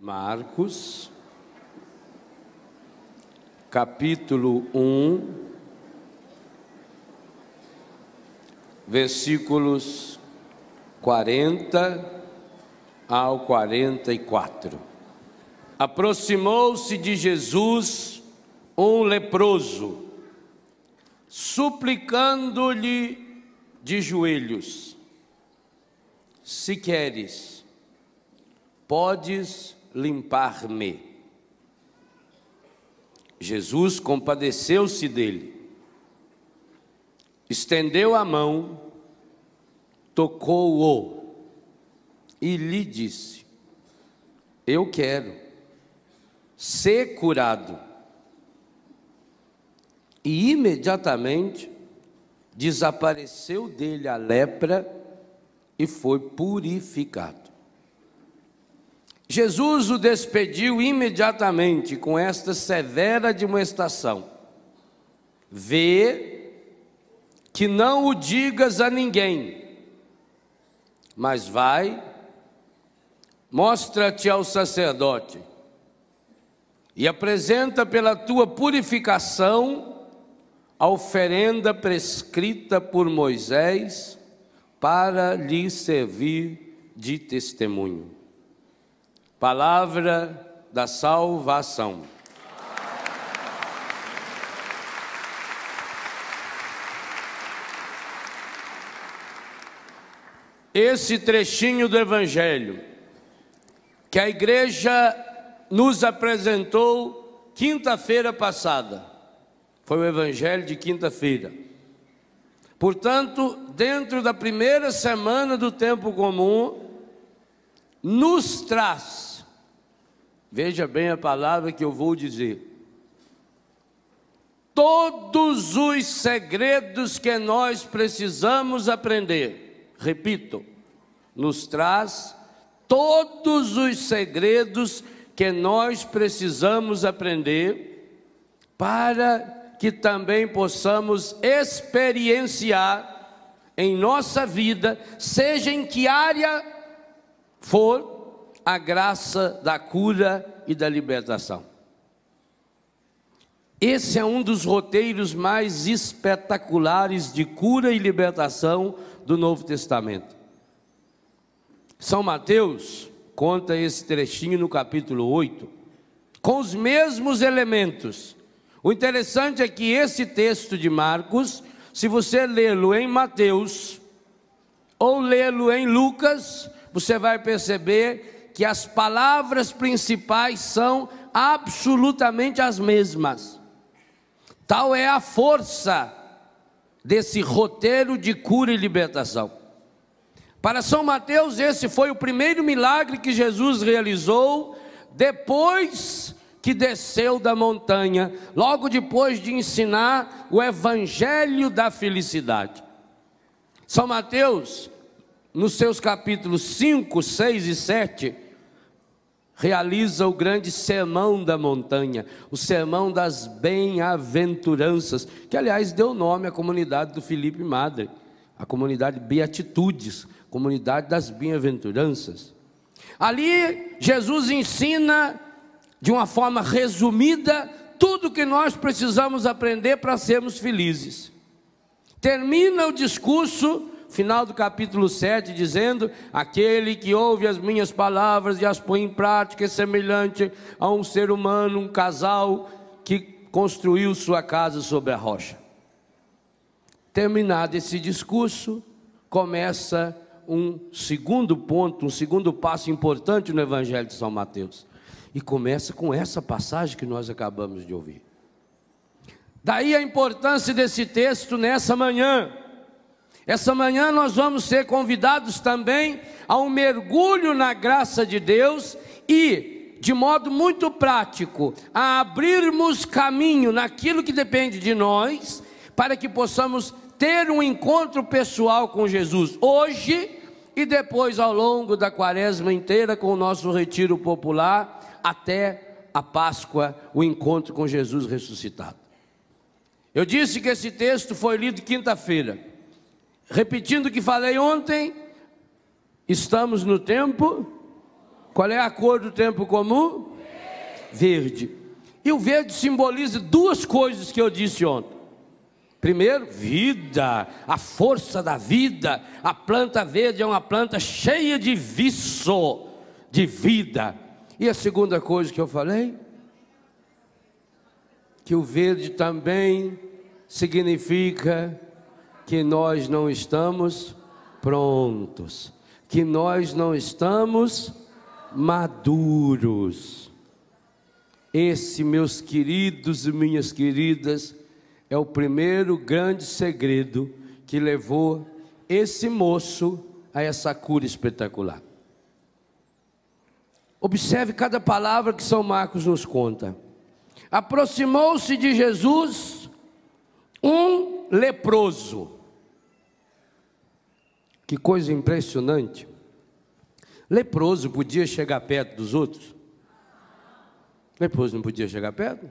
Marcos, capítulo 1, versículos 40 ao 44. Aproximou-se de Jesus um leproso, suplicando-lhe de joelhos: se queres, podes limpar-me. Jesus compadeceu-se dele, estendeu a mão, tocou-o e lhe disse: eu quero ser curado. E imediatamente desapareceu dele a lepra e foi purificado. Jesus o despediu imediatamente com esta severa admoestação: vê que não o digas a ninguém, mas vai, mostra-te ao sacerdote e apresenta pela tua purificação a oferenda prescrita por Moisés para lhe servir de testemunho. Palavra da salvação. Esse trechinho do Evangelho que a igreja nos apresentou quinta-feira passada, foi o Evangelho de quinta-feira. Portanto, dentro da primeira semana do tempo comum, nos traz, veja bem a palavra que eu vou dizer, todos os segredos que nós precisamos aprender. Repito, nos traz todos os segredos que nós precisamos aprender para que também possamos experienciar em nossa vida, seja em que área for, a graça da cura e da libertação. Esse é um dos roteiros mais espetaculares de cura e libertação do Novo Testamento. São Mateus conta esse trechinho no capítulo 8, com os mesmos elementos. O interessante é que esse texto de Marcos, se você lê-lo em Mateus ou lê-lo em Lucas, você vai perceber que as palavras principais são absolutamente as mesmas. Tal é a força desse roteiro de cura e libertação. Para São Mateus, esse foi o primeiro milagre que Jesus realizou depois que desceu da montanha, logo depois de ensinar o evangelho da felicidade. São Mateus, nos seus capítulos 5, 6 e 7, realiza o grande sermão da montanha, o sermão das bem-aventuranças, que aliás deu nome à comunidade do Felipe Madre, a comunidade Beatitudes, comunidade das bem-aventuranças. Ali Jesus ensina de uma forma resumida tudo que nós precisamos aprender para sermos felizes. Termina o discurso, final do capítulo 7, dizendo: aquele que ouve as minhas palavras e as põe em prática é semelhante a um ser humano, um casal que construiu sua casa sobre a rocha. Terminado esse discurso, começa um segundo ponto, um segundo passo importante no Evangelho de São Mateus. E começa com essa passagem que nós acabamos de ouvir. Daí a importância desse texto nessa manhã. Essa manhã nós vamos ser convidados também a um mergulho na graça de Deus e, de modo muito prático, a abrirmos caminho naquilo que depende de nós, para que possamos ter um encontro pessoal com Jesus hoje e depois ao longo da quaresma inteira, com o nosso retiro popular, até a Páscoa, o encontro com Jesus ressuscitado. Eu disse que esse texto foi lido quinta-feira. Repetindo o que falei ontem, estamos no tempo Qual é a cor do tempo comum? Verde. E o verde simboliza duas coisas que eu disse ontem. Primeiro, vida, a força da vida. A planta verde é uma planta cheia de viço, de vida. E a segunda coisa que eu falei? Que o verde também significa que nós não estamos prontos, que nós não estamos maduros. Esse, meus queridos e minhas queridas, é o primeiro grande segredo que levou esse moço a essa cura espetacular. Observe cada palavra que São Marcos nos conta. Aproximou-se de Jesus um leproso. Que coisa impressionante. Leproso podia chegar perto dos outros? Leproso não podia chegar perto?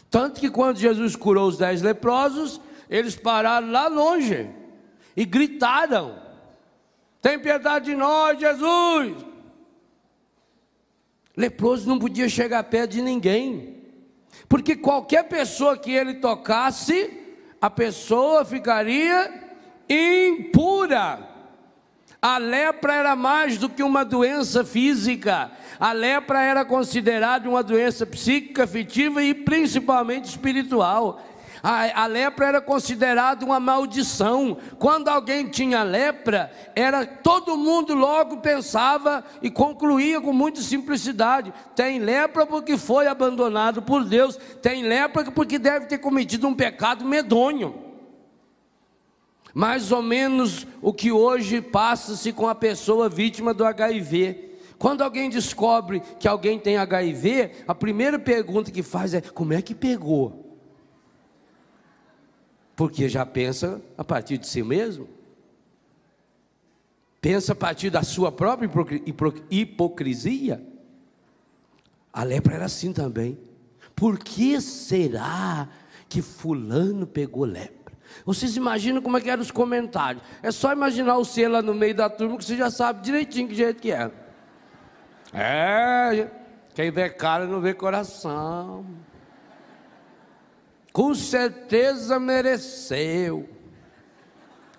Tanto que quando Jesus curou os 10 leprosos, eles pararam lá longe e gritaram: tem piedade de nós, Jesus! Leproso não podia chegar perto de ninguém, porque qualquer pessoa que ele tocasse, a pessoa ficaria impura. A lepra era mais do que uma doença física. A lepra era considerada uma doença psíquica, afetiva e principalmente espiritual. A lepra era considerada uma maldição. Quando alguém tinha lepra, todo mundo logo pensava e concluía com muita simplicidade: tem lepra porque foi abandonado por Deus, tem lepra porque deve ter cometido um pecado medonho. Mais ou menos o que hoje passa-se com a pessoa vítima do HIV. Quando alguém descobre que alguém tem HIV, a primeira pergunta que faz é: como é que pegou? Porque já pensa a partir de si mesmo. Pensa a partir da sua própria hipocrisia. A lepra era assim também. Por que será que fulano pegou lepra? Vocês imaginam como é que eram os comentários? É só imaginar o ser lá no meio da turma que você já sabe direitinho que jeito que é. Quem vê cara não vê coração. Com certeza mereceu.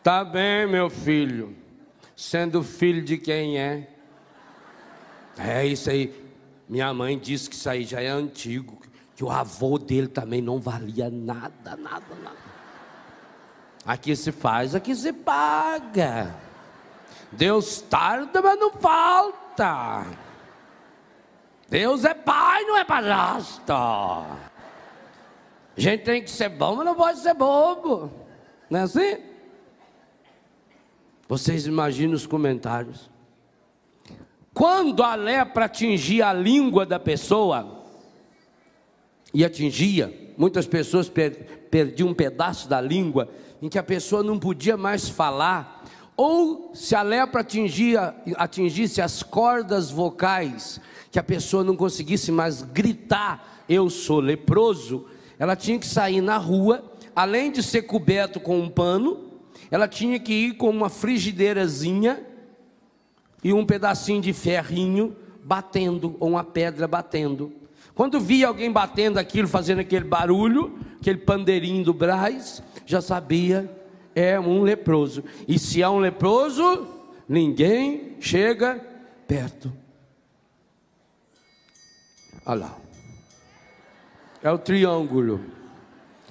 Tá bem, meu filho. Sendo filho de quem é? É isso aí. Minha mãe disse que isso aí já é antigo, que o avô dele também não valia nada. Aqui se faz, aqui se paga. Deus tarda, mas não falta. Deus é pai, não é padrasto. A gente tem que ser bom, mas não pode ser bobo. Não é assim? Vocês imaginam os comentários. Quando a lepra atingia a língua da pessoa, e atingia, muitas pessoas perdiam um pedaço da língua, em que a pessoa não podia mais falar, ou se a lepra atingisse as cordas vocais, que a pessoa não conseguisse mais gritar: eu sou leproso, ela tinha que sair na rua, além de ser coberto com um pano, ela tinha que ir com uma frigideirazinha e um pedacinho de ferrinho batendo, ou uma pedra batendo. Quando via alguém batendo aquilo, fazendo aquele barulho, aquele pandeirinho do Brás, já sabia: é um leproso. E se é um leproso, ninguém chega perto. Olha lá, é o triângulo.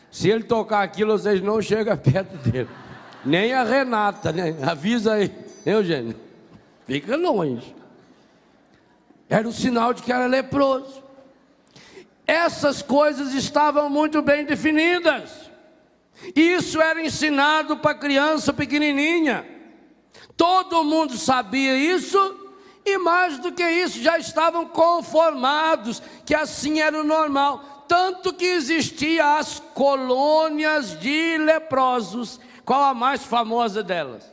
Se ele tocar aquilo, vocês não chegam perto dele. Nem a Renata, né? Avisa aí, Eugênio, fica longe. Era o sinal de que era leproso. Essas coisas estavam muito bem definidas. Isso era ensinado para criança pequenininha. Todo mundo sabia isso. E mais do que isso, já estavam conformados que assim era o normal. Tanto que existiam as colônias de leprosos. Qual a mais famosa delas?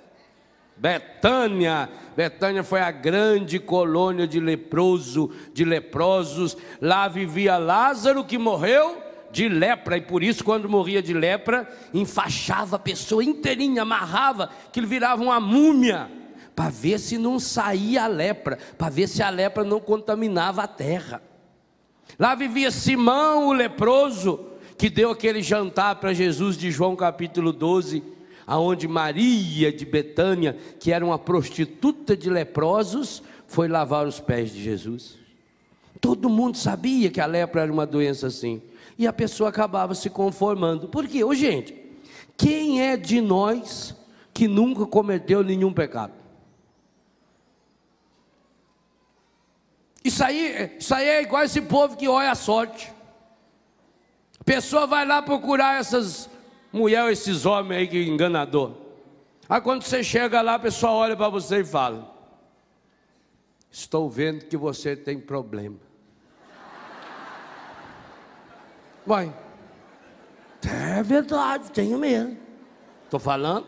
Betânia. Betânia foi a grande colônia de leprosos. Lá vivia Lázaro, que morreu de lepra, e por isso quando morria de lepra, enfaixava a pessoa inteirinha, amarrava, que ele virava uma múmia, para ver se não saía a lepra, para ver se a lepra não contaminava a terra. Lá vivia Simão, o leproso, que deu aquele jantar para Jesus de João capítulo 12, aonde Maria de Betânia, que era uma prostituta de leprosos, foi lavar os pés de Jesus. Todo mundo sabia que a lepra era uma doença assim, e a pessoa acabava se conformando. Por quê? Ô gente, quem é de nós que nunca cometeu nenhum pecado? Isso aí é igual esse povo que olha a sorte. A pessoa vai lá procurar essas mulheres, esses homens aí que enganador. Aí quando você chega lá, a pessoa olha para você e fala: estou vendo que você tem problema. Vai. É verdade, tenho mesmo. Estou falando.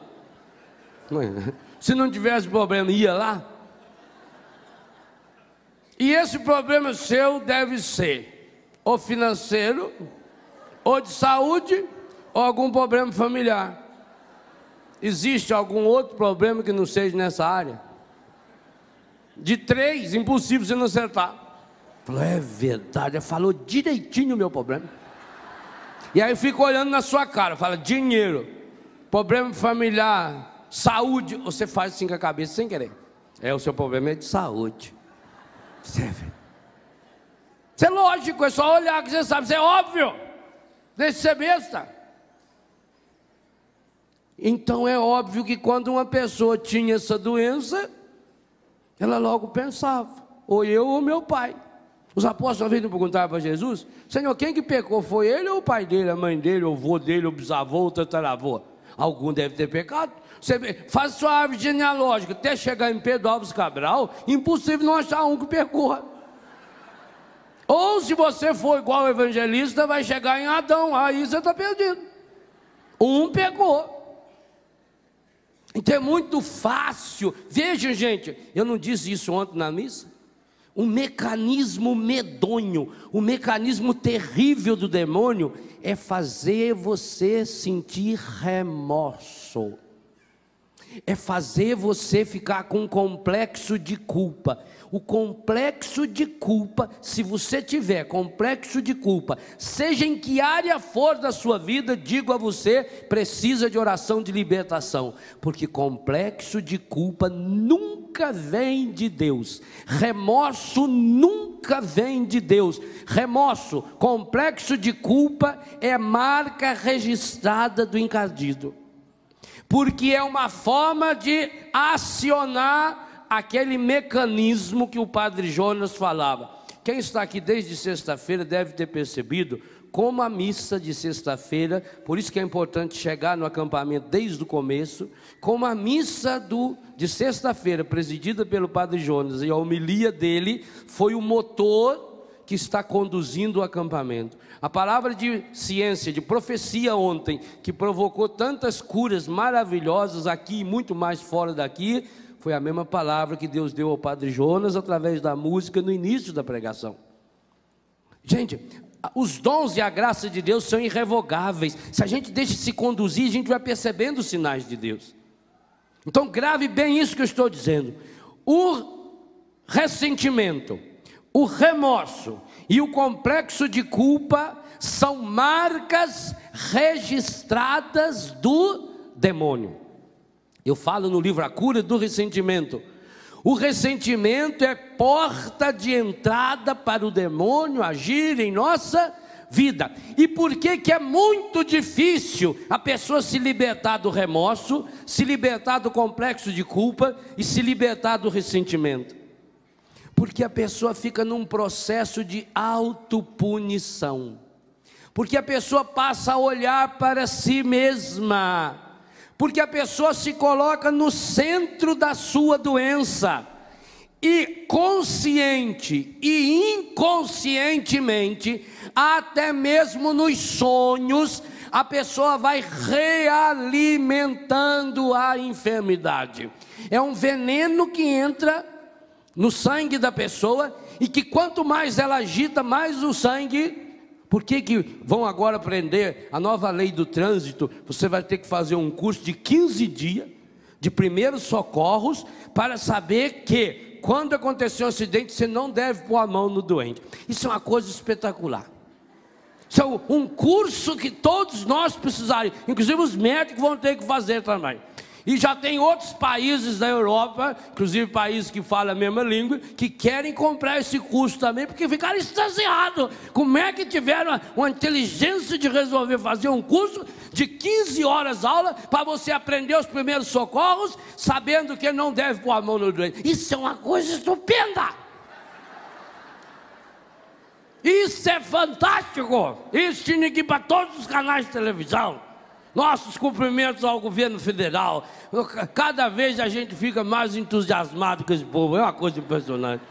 Se não tivesse problema, ia lá. E esse problema seu deve ser ou financeiro, ou de saúde, ou algum problema familiar. Existe algum outro problema que não seja nessa área? De 3, impossível você não acertar. Falou, é verdade, falou direitinho o meu problema. E aí fica olhando na sua cara, fala: dinheiro, problema familiar, saúde. Você faz assim com a cabeça sem querer. O seu problema é de saúde. Isso é lógico, é só olhar que você sabe, isso é óbvio. Deixa de ser besta. Então é óbvio que quando uma pessoa tinha essa doença, ela logo pensava: ou eu ou meu pai. Os apóstolos vinham perguntar para Jesus: Senhor, quem que pecou? Foi ele ou o pai dele, a mãe dele, o avô dele, o bisavô, o tataravô? Algum deve ter pecado. Você faz sua árvore genealógica até chegar em Pedro Alves Cabral, impossível não achar um que pecou. Ou se você for igual o evangelista, vai chegar em Adão, aí você está perdido. Um pecou. Então é muito fácil. Veja, gente, eu não disse isso ontem na missa. Um mecanismo medonho, um mecanismo terrível do demônio é fazer você sentir remorso. É fazer você ficar com um complexo de culpa. O complexo de culpa, se você tiver complexo de culpa, seja em que área for da sua vida, digo a você, precisa de oração de libertação, porque complexo de culpa nunca vem de Deus, remorso nunca vem de Deus. Remorso, complexo de culpa é marca registrada do encardido, porque é uma forma de acionar aquele mecanismo que o Padre Jonas falava. Quem está aqui desde sexta-feira deve ter percebido como a missa de sexta-feira, por isso que é importante chegar no acampamento desde o começo, como a missa de sexta-feira, presidida pelo Padre Jonas, e a homilia dele foi o motor que está conduzindo o acampamento. A palavra de ciência, de profecia ontem, que provocou tantas curas maravilhosas aqui e muito mais fora daqui, foi a mesma palavra que Deus deu ao Padre Jonas através da música no início da pregação. Gente, os dons e a graça de Deus são irrevogáveis. Se a gente deixa se conduzir, a gente vai percebendo os sinais de Deus. Então grave bem isso que eu estou dizendo. O ressentimento, o remorso e o complexo de culpa são marcas registradas do demônio. Eu falo no livro A Cura do Ressentimento. O ressentimento é porta de entrada para o demônio agir em nossa vida. E por que é muito difícil a pessoa se libertar do remorso, se libertar do complexo de culpa e se libertar do ressentimento? Porque a pessoa fica num processo de autopunição. Porque a pessoa passa a olhar para si mesma. Porque a pessoa se coloca no centro da sua doença, e consciente e inconscientemente, até mesmo nos sonhos, a pessoa vai realimentando a enfermidade. É um veneno que entra no sangue da pessoa, e que quanto mais ela agita, mais o sangue... Por que vão agora aprender a nova lei do trânsito? Você vai ter que fazer um curso de 15 dias, de primeiros socorros, para saber que quando acontecer um acidente, você não deve pôr a mão no doente. Isso é uma coisa espetacular. Isso é um curso que todos nós precisaremos, inclusive os médicos vão ter que fazer também. E já tem outros países da Europa, inclusive países que falam a mesma língua, que querem comprar esse curso também, porque ficaram extasiados. Como é que tiveram uma inteligência de resolver fazer um curso de 15 horas aula, para você aprender os primeiros socorros, sabendo que não deve pôr a mão no doente. Isso é uma coisa estupenda. Isso é fantástico. Isso tinha que ir para todos os canais de televisão. Nossos cumprimentos ao governo federal. Cada vez a gente fica mais entusiasmado com esse povo. É uma coisa impressionante.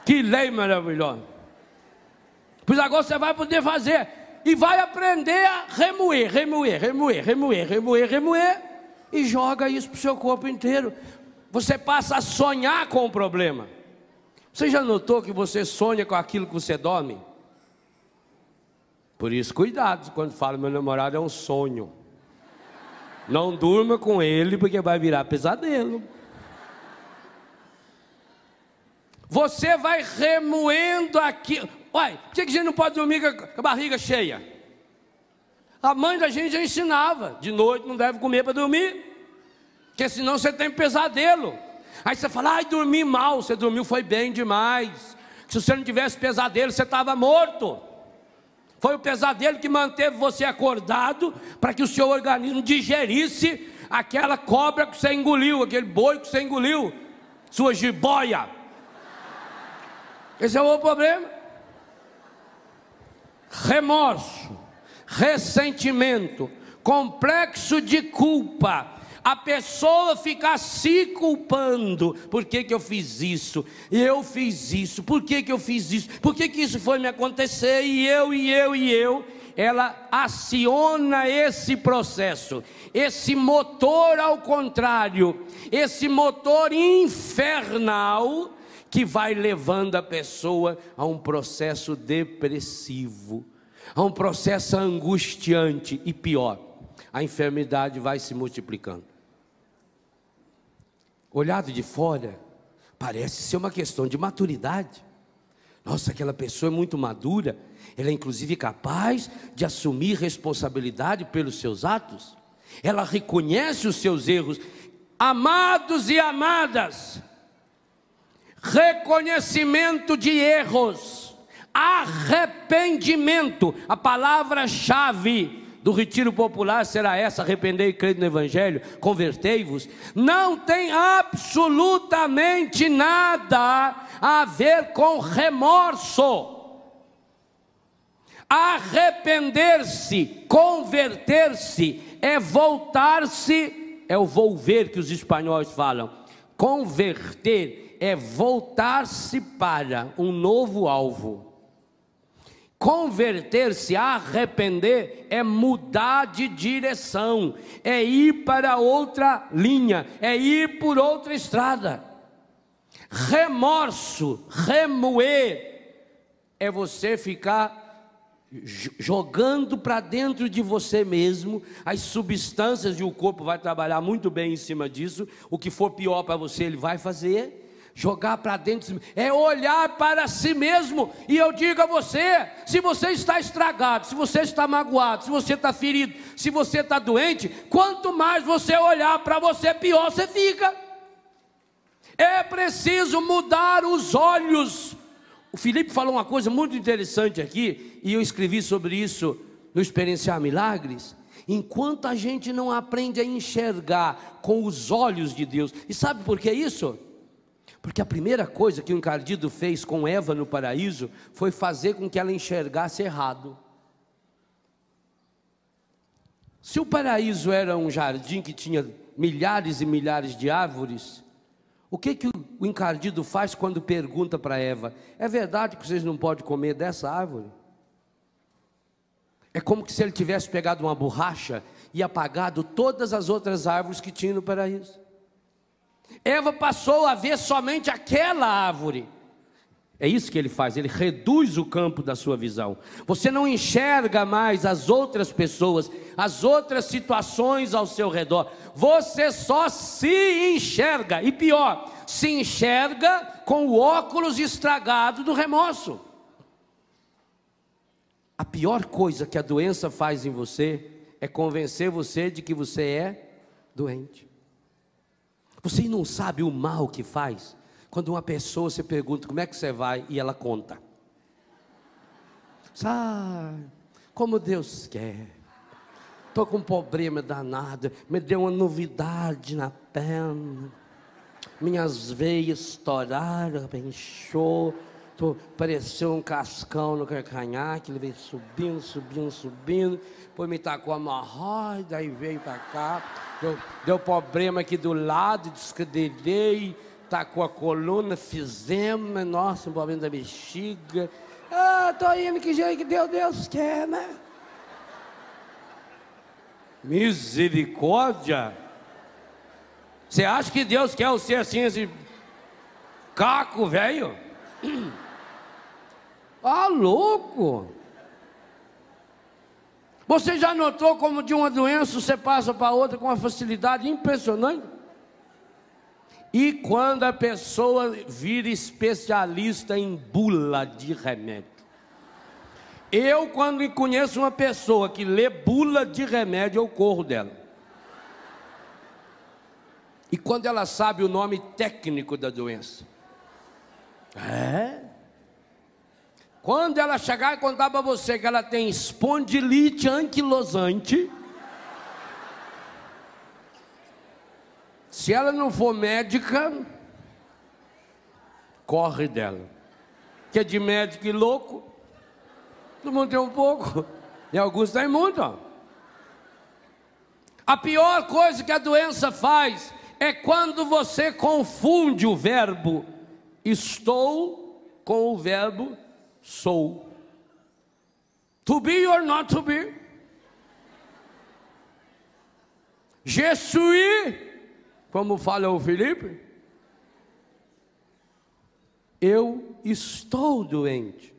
Que lei maravilhosa. Pois agora você vai poder fazer. E vai aprender a remoer. E joga isso para o seu corpo inteiro. Você passa a sonhar com o problema. Você já notou que você sonha com aquilo que você dorme? Por isso, cuidado quando fala meu namorado é um sonho. Não durma com ele, porque vai virar pesadelo. Você vai remoendo aquilo. Uai, por que a gente não pode dormir com a barriga cheia? A mãe da gente já ensinava: de noite não deve comer para dormir, porque senão você tem pesadelo. Aí você fala: ai, dormi mal. Você dormiu, foi bem demais. Se você não tivesse pesadelo, você estava morto. Foi o pesadelo que manteve você acordado, para que o seu organismo digerisse aquela cobra que você engoliu, aquele boi que você engoliu, sua jiboia. Esse é o problema. Remorso, ressentimento, complexo de culpa. A pessoa fica se culpando. Por que eu fiz isso? Eu fiz isso. Por que eu fiz isso? Por que isso foi me acontecer? E eu. Ela aciona esse processo, esse motor ao contrário, esse motor infernal, que vai levando a pessoa a um processo depressivo, a um processo angustiante. E pior, a enfermidade vai se multiplicando. Olhado de fora, parece ser uma questão de maturidade. Nossa, aquela pessoa é muito madura. Ela é inclusive capaz de assumir responsabilidade pelos seus atos. Ela reconhece os seus erros. Amados e amadas, reconhecimento de erros, arrependimento. A palavra-chave do retiro popular será essa: arrependei e crede no Evangelho, convertei-vos. Não tem absolutamente nada a ver com remorso. Arrepender-se, converter-se, é voltar-se, é o volver que os espanhóis falam. Converter é voltar-se para um novo alvo. Converter-se, arrepender, é mudar de direção, é ir para outra linha, é ir por outra estrada. Remorso, remoer, é você ficar jogando para dentro de você mesmo as substâncias, e o corpo vai trabalhar muito bem em cima disso. O que for pior para você, ele vai fazer. Jogar para dentro, é olhar para si mesmo. E eu digo a você, se você está estragado, se você está magoado, se você está ferido, se você está doente, quanto mais você olhar para você, pior você fica. É preciso mudar os olhos. O Felipe falou uma coisa muito interessante aqui, e eu escrevi sobre isso no Experienciar Milagres. Enquanto a gente não aprende a enxergar com os olhos de Deus. E sabe por que isso? Porque a primeira coisa que o encardido fez com Eva no paraíso foi fazer com que ela enxergasse errado. Se o paraíso era um jardim que tinha milhares e milhares de árvores, o que o encardido faz quando pergunta para Eva: é verdade que vocês não podem comer dessa árvore? É como se ele tivesse pegado uma borracha e apagado todas as outras árvores que tinha no paraíso. Eva passou a ver somente aquela árvore. É isso que ele faz, ele reduz o campo da sua visão. Você não enxerga mais as outras pessoas, as outras situações ao seu redor. Você só se enxerga, e pior, se enxerga com o óculos estragado do remorso. A pior coisa que a doença faz em você é convencer você de que você é doente. Você não sabe o mal que faz quando uma pessoa se pergunta como é que você vai e ela conta. Sabe, como Deus quer. Estou com um problema danado, me deu uma novidade na perna, minhas veias estouraram, inchou, pareceu um cascão no calcanhar, que ele veio subindo, depois me tacou a hemorroida, aí veio para cá, deu problema aqui do lado, descadeirei, tacou a coluna, fizemos, nossa, um problema da bexiga, estou indo que jeito que Deus quer, né? Misericórdia! Você acha que Deus quer você assim, esse caco velho? Louco! Você já notou como de uma doença você passa para outra com uma facilidade impressionante? E quando a pessoa vira especialista em bula de remédio? Eu, quando conheço uma pessoa que lê bula de remédio, eu corro dela. E quando ela sabe o nome técnico da doença? Quando ela chegar e contar para você que ela tem espondilite anquilosante, se ela não for médica, corre dela. Que é de médico e louco, todo mundo tem um pouco, e alguns têm muito. A pior coisa que a doença faz é quando você confunde o verbo estou com o verbo sou. To be or not to be. Je suis, como fala o Felipe, eu estou doente,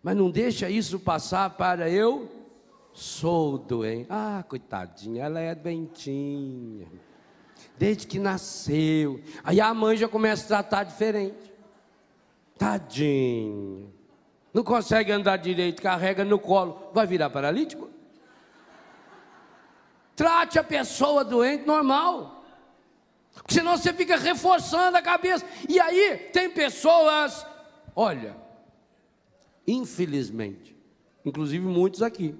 mas não deixa isso passar para eu sou doente. Coitadinha, ela é doentinha, desde que nasceu. Aí a mãe já começa a tratar diferente. Tadinha, não consegue andar direito, carrega no colo, vai virar paralítico? Trate a pessoa doente normal, senão você fica reforçando a cabeça. E aí tem pessoas, olha, infelizmente, inclusive muitos aqui,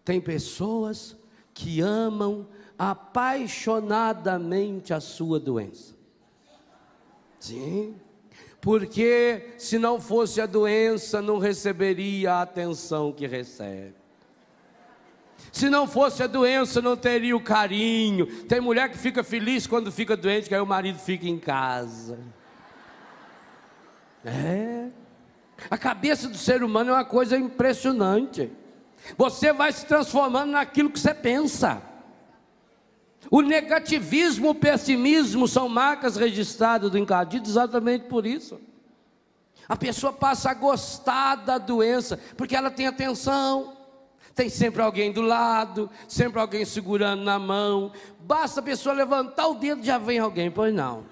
tem pessoas que amam apaixonadamente a sua doença. Sim, porque se não fosse a doença, não receberia a atenção que recebe. Se não fosse a doença, não teria o carinho. Tem mulher que fica feliz quando fica doente, que aí o marido fica em casa. A cabeça do ser humano é uma coisa impressionante. Você vai se transformando naquilo que você pensa. O negativismo, o pessimismo são marcas registradas do encardido exatamente por isso. A pessoa passa a gostar da doença, porque ela tem atenção, tem sempre alguém do lado, sempre alguém segurando na mão. Basta a pessoa levantar o dedo, já vem alguém, pois não.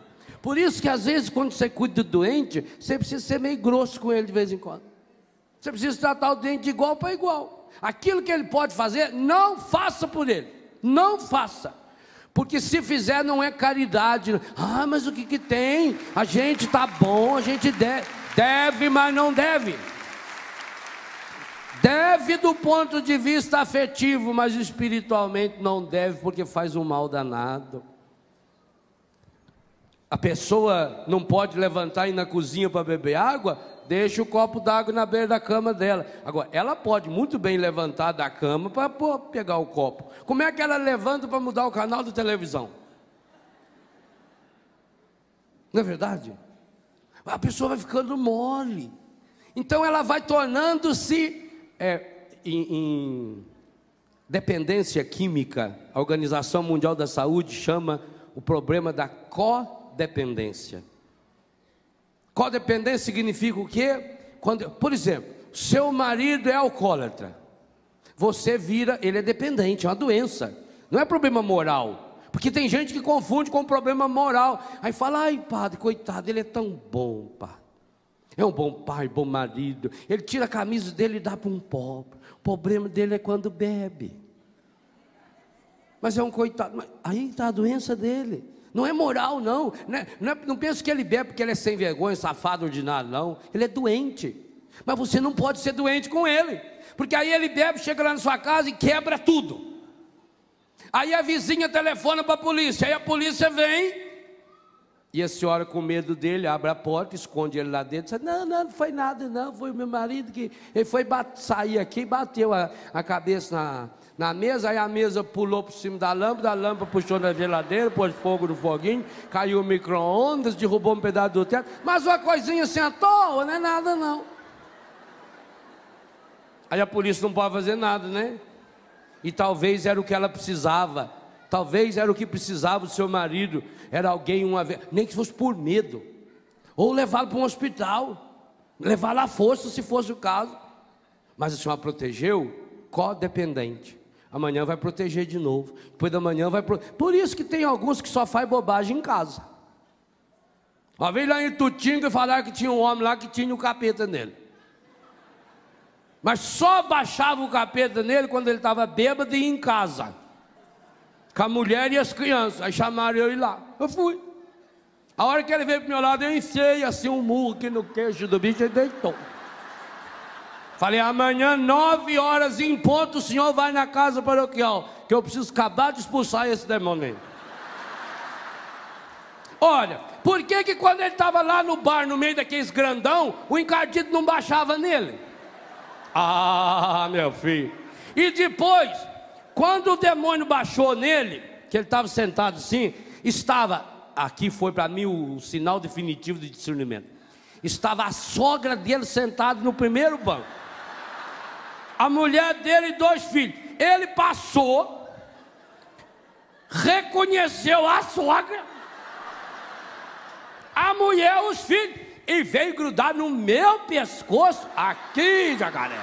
Por isso que às vezes quando você cuida do doente, você precisa ser meio grosso com ele de vez em quando. Você precisa tratar o doente de igual para igual. Aquilo que ele pode fazer, não faça por ele, não faça. Porque se fizer não é caridade. Mas o que tem? A gente está bom, a gente deve, mas não deve. Deve do ponto de vista afetivo, mas espiritualmente não deve, porque faz um mal danado. A pessoa não pode levantar e ir na cozinha para beber água, deixa o copo d'água na beira da cama dela. Agora, ela pode muito bem levantar da cama para pegar o copo. Como é que ela levanta para mudar o canal da televisão? Não é verdade? A pessoa vai ficando mole. Então ela vai tornando-se em dependência química. A Organização Mundial da Saúde chama o problema da codependência. Codependência significa o quê? Quando, por exemplo, seu marido é alcoólatra, você vira, ele é dependente, é uma doença, não é problema moral, porque tem gente que confunde com problema moral, aí fala, ai padre, coitado, ele é tão bom, padre, é um bom pai, bom marido, ele tira a camisa dele e dá para um pobre, o problema dele é quando bebe, mas é um coitado, mas aí está a doença dele. Não é moral não, não pensa que ele bebe porque ele é sem vergonha, safado, ordinário, não, ele é doente, mas você não pode ser doente com ele, porque aí ele bebe, chega lá na sua casa e quebra tudo, aí a vizinha telefona para a polícia, aí a polícia vem, e a senhora com medo dele, abre a porta, esconde ele lá dentro, diz, não foi nada não, foi o meu marido que, ele foi sair aqui e bateu a cabeça na mesa, aí a mesa pulou por cima da lâmpada, a lâmpada puxou na geladeira, pôs fogo no foguinho, caiu o micro-ondas, derrubou um pedaço do teto, mas uma coisinha assim à toa, não é nada não. Aí a polícia não pode fazer nada, né? E talvez era o que ela precisava, talvez era o que precisava o seu marido, era alguém, nem que fosse por medo, ou levá-lo para um hospital, levá-lo à força se fosse o caso, mas a senhora protegeu, codependente. Amanhã vai proteger de novo, depois da manhã vai proteger. Por isso que tem alguns que só faz bobagem em casa. Uma vez lá em Tutinga falaram que tinha um homem lá que tinha um capeta nele, mas só baixava o capeta nele quando ele estava bêbado e em casa, com a mulher e as crianças. Aí chamaram eu ir lá, eu fui. A hora que ele veio para o meu lado, eu enfiei assim um murro aqui no queixo do bicho e ele deitou. Falei, amanhã 9 horas em ponto o senhor vai na casa paroquial, que eu preciso acabar de expulsar esse demônio. Olha, por que quando ele estava lá no bar, no meio daqueles grandão, o encardido não baixava nele? Ah, meu filho. E depois, quando o demônio baixou nele, que ele estava sentado assim, aqui foi para mim o sinal definitivo de discernimento, estava a sogra dele sentada no primeiro banco, a mulher dele e 2 filhos. Ele passou, reconheceu a sogra, a mulher, os filhos, e veio grudar no meu pescoço, aqui, jacaré.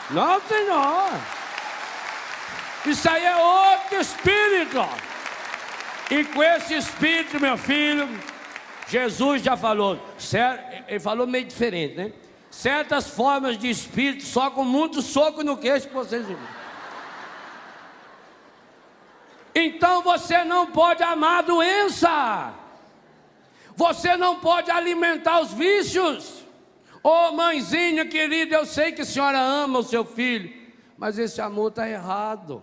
Não, senhor, isso aí é outro espírito. E com esse espírito, meu filho, Jesus já falou, ele falou meio diferente, né? Certas formas de espírito, só com muito soco no queixo que vocês viram. Então você não pode amar a doença, você não pode alimentar os vícios. Ô mãezinha querida, eu sei que a senhora ama o seu filho, mas esse amor está errado.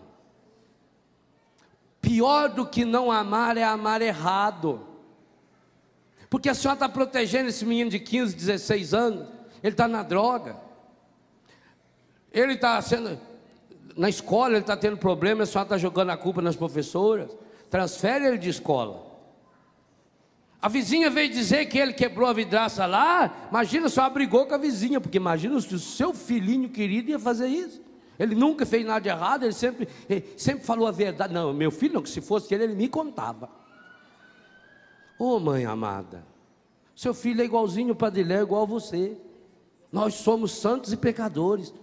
Pior do que não amar é amar errado, porque a senhora está protegendo esse menino de 15, 16 anos, ele está na droga, ele está sendo, na escola ele está tendo problema, a senhora está jogando a culpa nas professoras, transfere ele de escola. A vizinha veio dizer que ele quebrou a vidraça lá, imagina, a senhora brigou com a vizinha, porque imagina se o seu filhinho querido ia fazer isso. Ele nunca fez nada de errado, ele sempre falou a verdade. Não, meu filho não, que se fosse ele me contava. Ô mãe amada, seu filho é igualzinho o Padre Léo, igual a você. Nós somos santos e pecadores,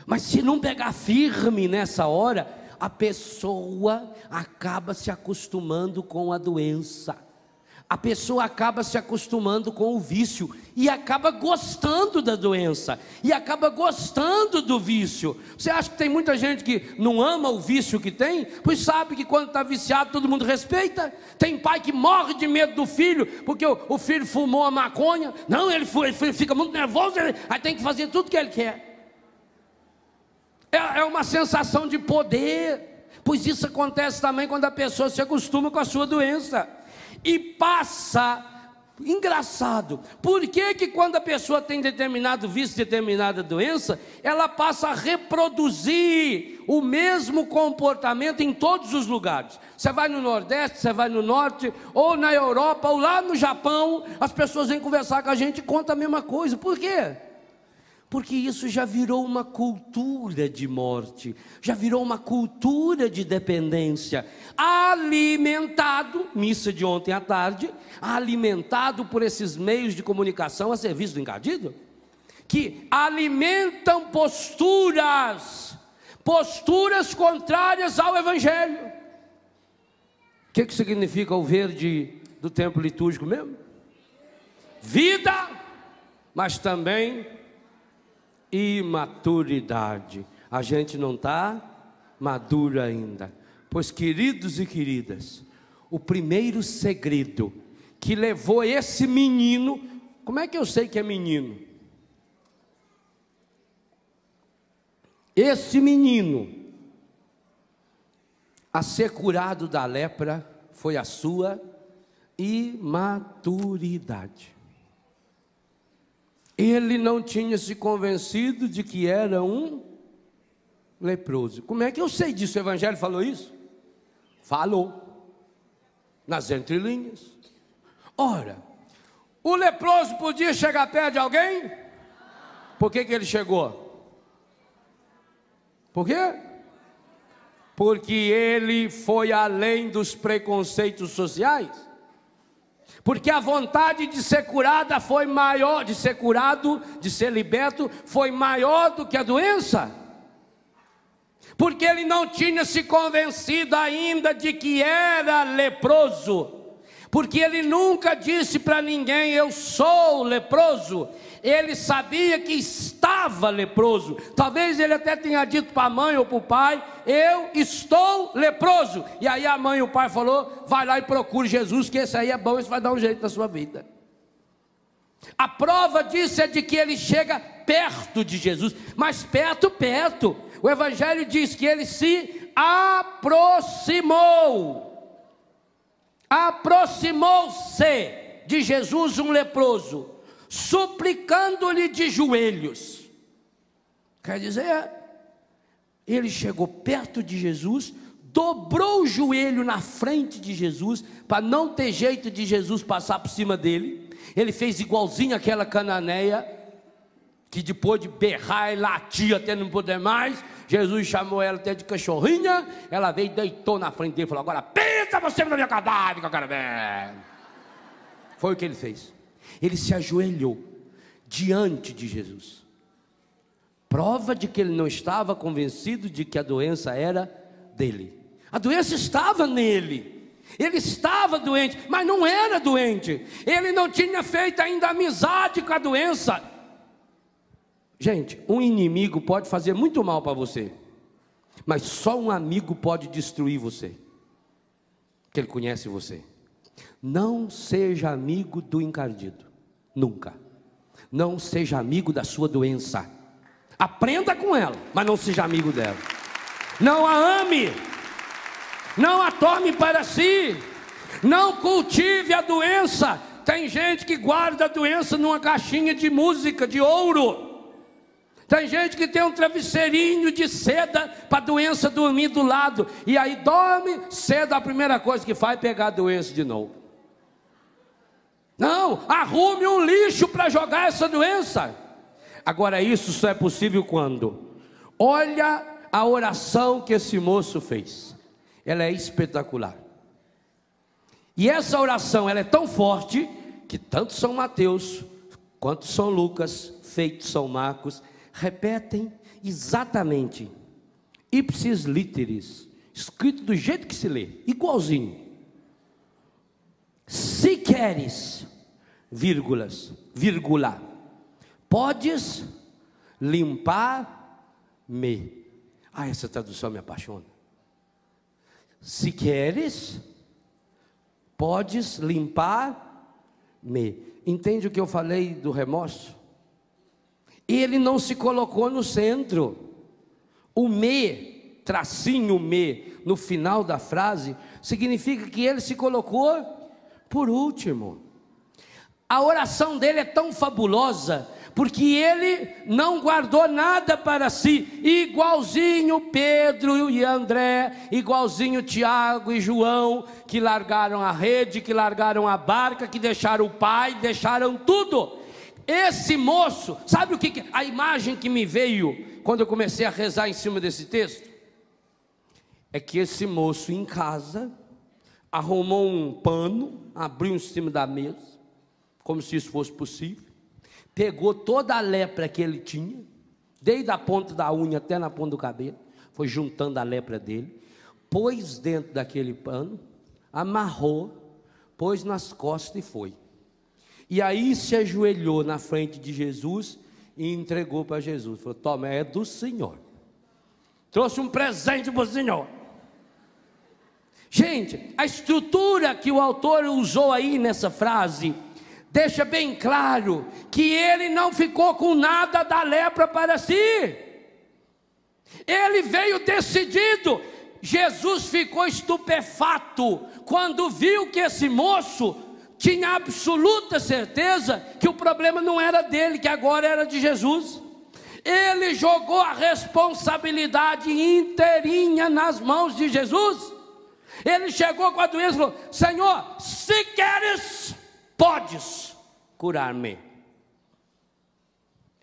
mas se não pegar firme nessa hora, a pessoa acaba se acostumando com a doença, a pessoa acaba se acostumando com o vício, e acaba gostando da doença, e acaba gostando do vício. Você acha que tem muita gente que não ama o vício que tem? Pois sabe que quando está viciado todo mundo respeita. Tem pai que morre de medo do filho, porque o filho fumou a maconha. Não, ele fica muito nervoso, aí tem que fazer tudo que ele quer. É uma sensação de poder, pois isso acontece também quando a pessoa se acostuma com a sua doença. E passa, engraçado, por que quando a pessoa tem determinado vício, determinada doença, ela passa a reproduzir o mesmo comportamento em todos os lugares? Você vai no Nordeste, você vai no Norte, ou na Europa, ou lá no Japão, as pessoas vêm conversar com a gente e contam a mesma coisa. Por quê? Porque isso já virou uma cultura de morte, já virou uma cultura de dependência, alimentado, missa de ontem à tarde, alimentado por esses meios de comunicação a serviço do encardido, que alimentam posturas contrárias ao Evangelho. O que significa o verde do tempo litúrgico mesmo? Vida, mas também imaturidade. A gente não está maduro ainda. Pois, queridos e queridas, o primeiro segredo que levou esse menino, como é que eu sei que é menino? Esse menino a ser curado da lepra foi a sua imaturidade. Ele não tinha se convencido de que era um leproso. Como é que eu sei disso? O Evangelho falou isso? Falou. Nas entrelinhas. Ora, o leproso podia chegar perto de alguém? Por que ele chegou? Por quê? Porque ele foi além dos preconceitos sociais. Porque a vontade de ser curada foi maior, de ser curado, de ser liberto, foi maior do que a doença. Porque ele não tinha se convencido ainda de que era leproso. Porque ele nunca disse para ninguém, eu sou leproso. Ele sabia que estava leproso. Talvez ele até tenha dito para a mãe ou para o pai, eu estou leproso. E aí a mãe e o pai falou, vai lá e procure Jesus, que esse aí é bom, esse vai dar um jeito na sua vida. A prova disso é de que ele chega perto de Jesus, mas perto. O Evangelho diz que ele se aproximou-se de Jesus um leproso, suplicando-lhe de joelhos. Quer dizer, ele chegou perto de Jesus, dobrou o joelho na frente de Jesus, para não ter jeito de Jesus passar por cima dele. Ele fez igualzinho aquela cananeia, que depois de berrar e latir até não poder mais, Jesus chamou ela até de cachorrinha, ela veio e deitou na frente dele e falou, agora pensa você na minha cadáver que eu quero ver. Foi o que ele fez. Ele se ajoelhou diante de Jesus. Prova de que ele não estava convencido de que a doença era dele. A doença estava nele. Ele estava doente, mas não era doente. Ele não tinha feito ainda amizade com a doença. Gente, um inimigo pode fazer muito mal para você, mas só um amigo pode destruir você, porque ele conhece você. Não seja amigo do encardido, nunca. Não seja amigo da sua doença. Aprenda com ela, mas não seja amigo dela. Não a ame, não a tome para si, não cultive a doença. Tem gente que guarda a doença numa caixinha de música de ouro. Tem gente que tem um travesseirinho de seda para a doença dormir do lado. E aí dorme, cedo a primeira coisa que faz é pegar a doença de novo. Não, arrume um lixo para jogar essa doença. Agora isso só é possível quando? Olha a oração que esse moço fez. Ela é espetacular. E essa oração ela é tão forte que tanto São Mateus quanto São Lucas, feito São Marcos, repetem exatamente, ipsis literis, escrito do jeito que se lê, igualzinho. Se queres, vírgula, podes limpar-me. Essa tradução me apaixona. Se queres, podes limpar-me. Entende o que eu falei do remorso? Ele não se colocou no centro. O me, tracinho me, no final da frase, significa que ele se colocou por último. A oração dele é tão fabulosa, porque ele não guardou nada para si, igualzinho Pedro e André, igualzinho Tiago e João, que largaram a rede, que largaram a barca, que deixaram o pai, deixaram tudo. esse moço, sabe o que a imagem que me veio quando eu comecei a rezar em cima desse texto? É que esse moço em casa arrumou um pano, abriu em cima da mesa, como se isso fosse possível, pegou toda a lepra que ele tinha, desde a ponta da unha até na ponta do cabelo, foi juntando a lepra dele, pôs dentro daquele pano, amarrou, pôs nas costas e foi. E aí se ajoelhou na frente de Jesus e entregou para Jesus. Falou: toma, é do Senhor. Trouxe um presente para o Senhor. Gente, a estrutura que o autor usou aí nessa frase deixa bem claro que ele não ficou com nada da lepra para si. Ele veio decidido. Jesus ficou estupefato quando viu que esse moço tinha absoluta certeza que o problema não era dele, que agora era de Jesus. Ele jogou a responsabilidade inteirinha nas mãos de Jesus. Ele chegou com a doença e falou: Senhor, se queres, podes curar-me.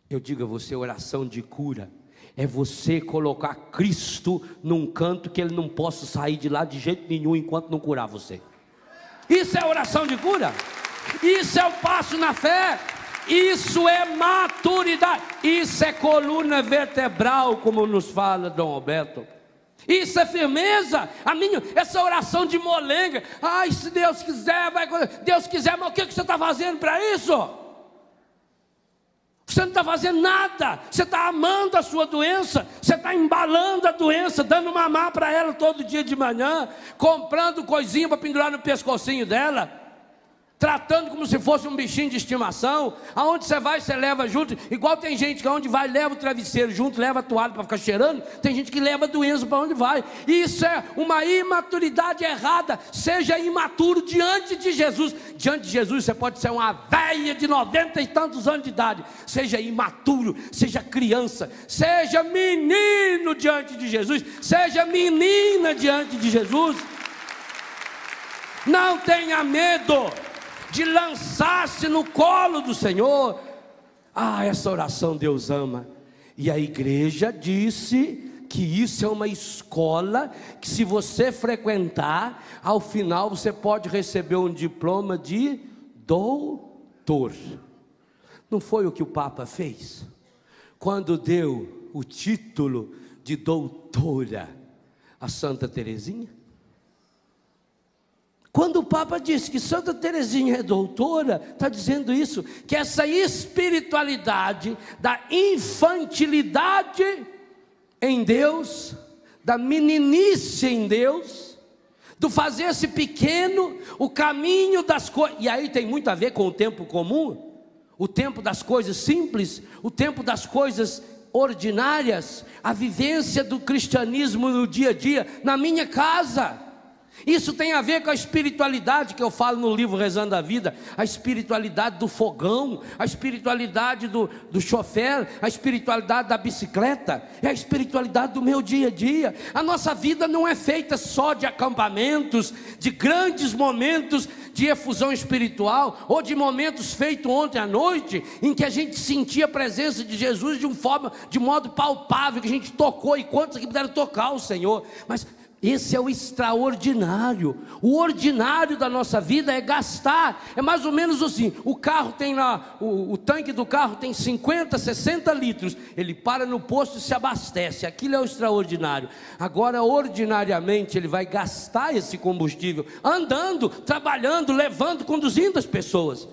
Eu digo a você, oração de cura é você colocar Cristo num canto que Ele não possa sair de lá de jeito nenhum enquanto não curar você. Isso é oração de cura. Isso é o passo na fé. Isso é maturidade. Isso é coluna vertebral, como nos fala Dom Roberto. Isso é firmeza. Essa oração de molenga: ai, se Deus quiser, vai. Deus quiser, mas o que você está fazendo para isso? Você não está fazendo nada. Você está amando a sua doença. Você está embalando a doença, dando mamar para ela todo dia de manhã, comprando coisinha para pendurar no pescocinho dela, tratando como se fosse um bichinho de estimação. Aonde você vai, você leva junto. Igual tem gente que aonde vai leva o travesseiro junto, leva a toalha para ficar cheirando. Tem gente que leva a doença para onde vai. Isso é uma imaturidade errada. Seja imaturo diante de Jesus. Diante de Jesus você pode ser uma velha de 90 e tantos anos de idade. Seja imaturo, seja criança, seja menino diante de Jesus, seja menina diante de Jesus. Não tenha medo de lançar-se no colo do Senhor. Essa oração Deus ama. E a igreja disse que isso é uma escola que, se você frequentar, ao final você pode receber um diploma de doutor. Não foi o que o Papa fez quando deu o título de doutora a Santa Teresinha? Quando o Papa disse que Santa Teresinha é doutora, está dizendo isso, que essa espiritualidade da infantilidade em Deus, da meninice em Deus, do fazer-se pequeno, o caminho das coisas, e aí tem muito a ver com o tempo comum, o tempo das coisas simples, o tempo das coisas ordinárias, a vivência do cristianismo no dia a dia, na minha casa. Isso tem a ver com a espiritualidade que eu falo no livro Rezando a Vida, a espiritualidade do fogão, a espiritualidade do chofer, a espiritualidade da bicicleta, é a espiritualidade do meu dia a dia. A nossa vida não é feita só de acampamentos, de grandes momentos de efusão espiritual, ou de momentos feitos ontem à noite, em que a gente sentia a presença de Jesus de modo palpável, que a gente tocou, e quantos aqui puderam tocar o Senhor, mas esse é o extraordinário. O ordinário da nossa vida é gastar. É mais ou menos assim: o carro tem lá, o tanque do carro tem 50, 60 litros. Ele para no posto e se abastece. Aquilo é o extraordinário. Agora, ordinariamente, ele vai gastar esse combustível andando, trabalhando, levando, conduzindo as pessoas.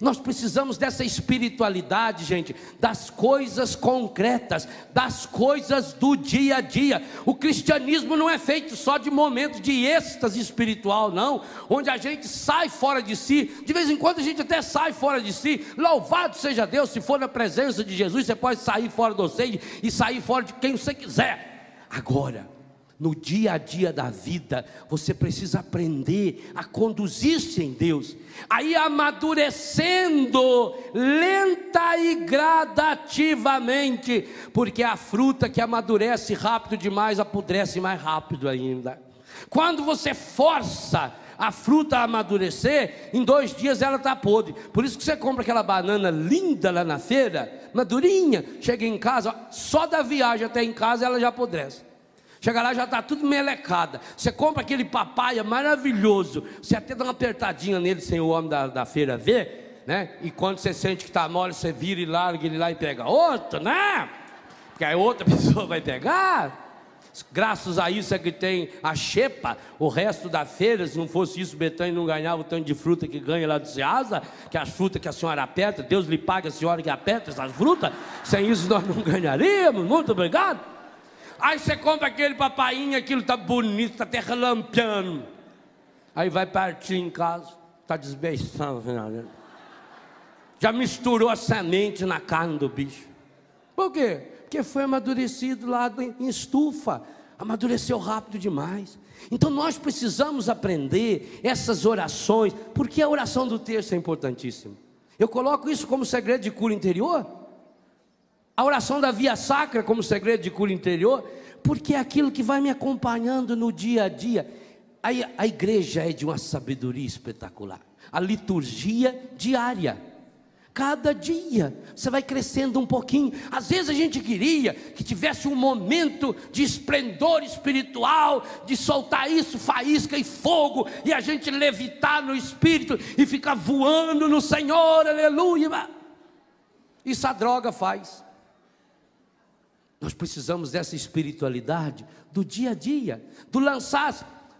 Nós precisamos dessa espiritualidade, gente, das coisas concretas, das coisas do dia a dia. O cristianismo não é feito só de momentos de êxtase espiritual, não, onde a gente sai fora de si. De vez em quando a gente até sai fora de si. Louvado seja Deus, se for na presença de Jesus, você pode sair fora do você e sair fora de quem você quiser. Agora, no dia a dia da vida, você precisa aprender a conduzir-se em Deus, aí amadurecendo lenta e gradativamente, porque a fruta que amadurece rápido demais apodrece mais rápido ainda. Quando você força a fruta amadurecer, em 2 dias ela está podre. Por isso que você compra aquela banana linda lá na feira, madurinha, chega em casa, só da viagem até em casa ela já apodrece. Chega lá, já está tudo melecada. Você compra aquele papaya maravilhoso, você até dá uma apertadinha nele sem o homem da feira ver, né? E quando você sente que está mole, você vira e larga ele lá e pega outro, né? Porque aí outra pessoa vai pegar. Graças a isso é que tem a xepa. O resto da feira, se não fosse isso, Betânia não ganhava o tanto de fruta que ganha lá do Ceasa, que as frutas que a senhora aperta, Deus lhe paga a senhora que aperta essas frutas. Sem isso nós não ganharíamos. Muito obrigado. Aí você compra aquele papainho, aquilo está bonito, está até relampeando. Aí vai partir em casa, está desbeiçando. Já misturou a semente na carne do bicho. Por quê? Porque foi amadurecido lá em estufa, amadureceu rápido demais. Então nós precisamos aprender essas orações, porque a oração do terço é importantíssima. Eu coloco isso como segredo de cura interior, a oração da via sacra como segredo de cura interior, porque é aquilo que vai me acompanhando no dia a dia. A igreja é de uma sabedoria espetacular, a liturgia diária. Cada dia você vai crescendo um pouquinho. Às vezes a gente queria que tivesse um momento de esplendor espiritual, de soltar isso, faísca e fogo, e a gente levitar no Espírito e ficar voando no Senhor, aleluia. Isso a droga faz. Nós precisamos dessa espiritualidade do dia a dia, do lançar.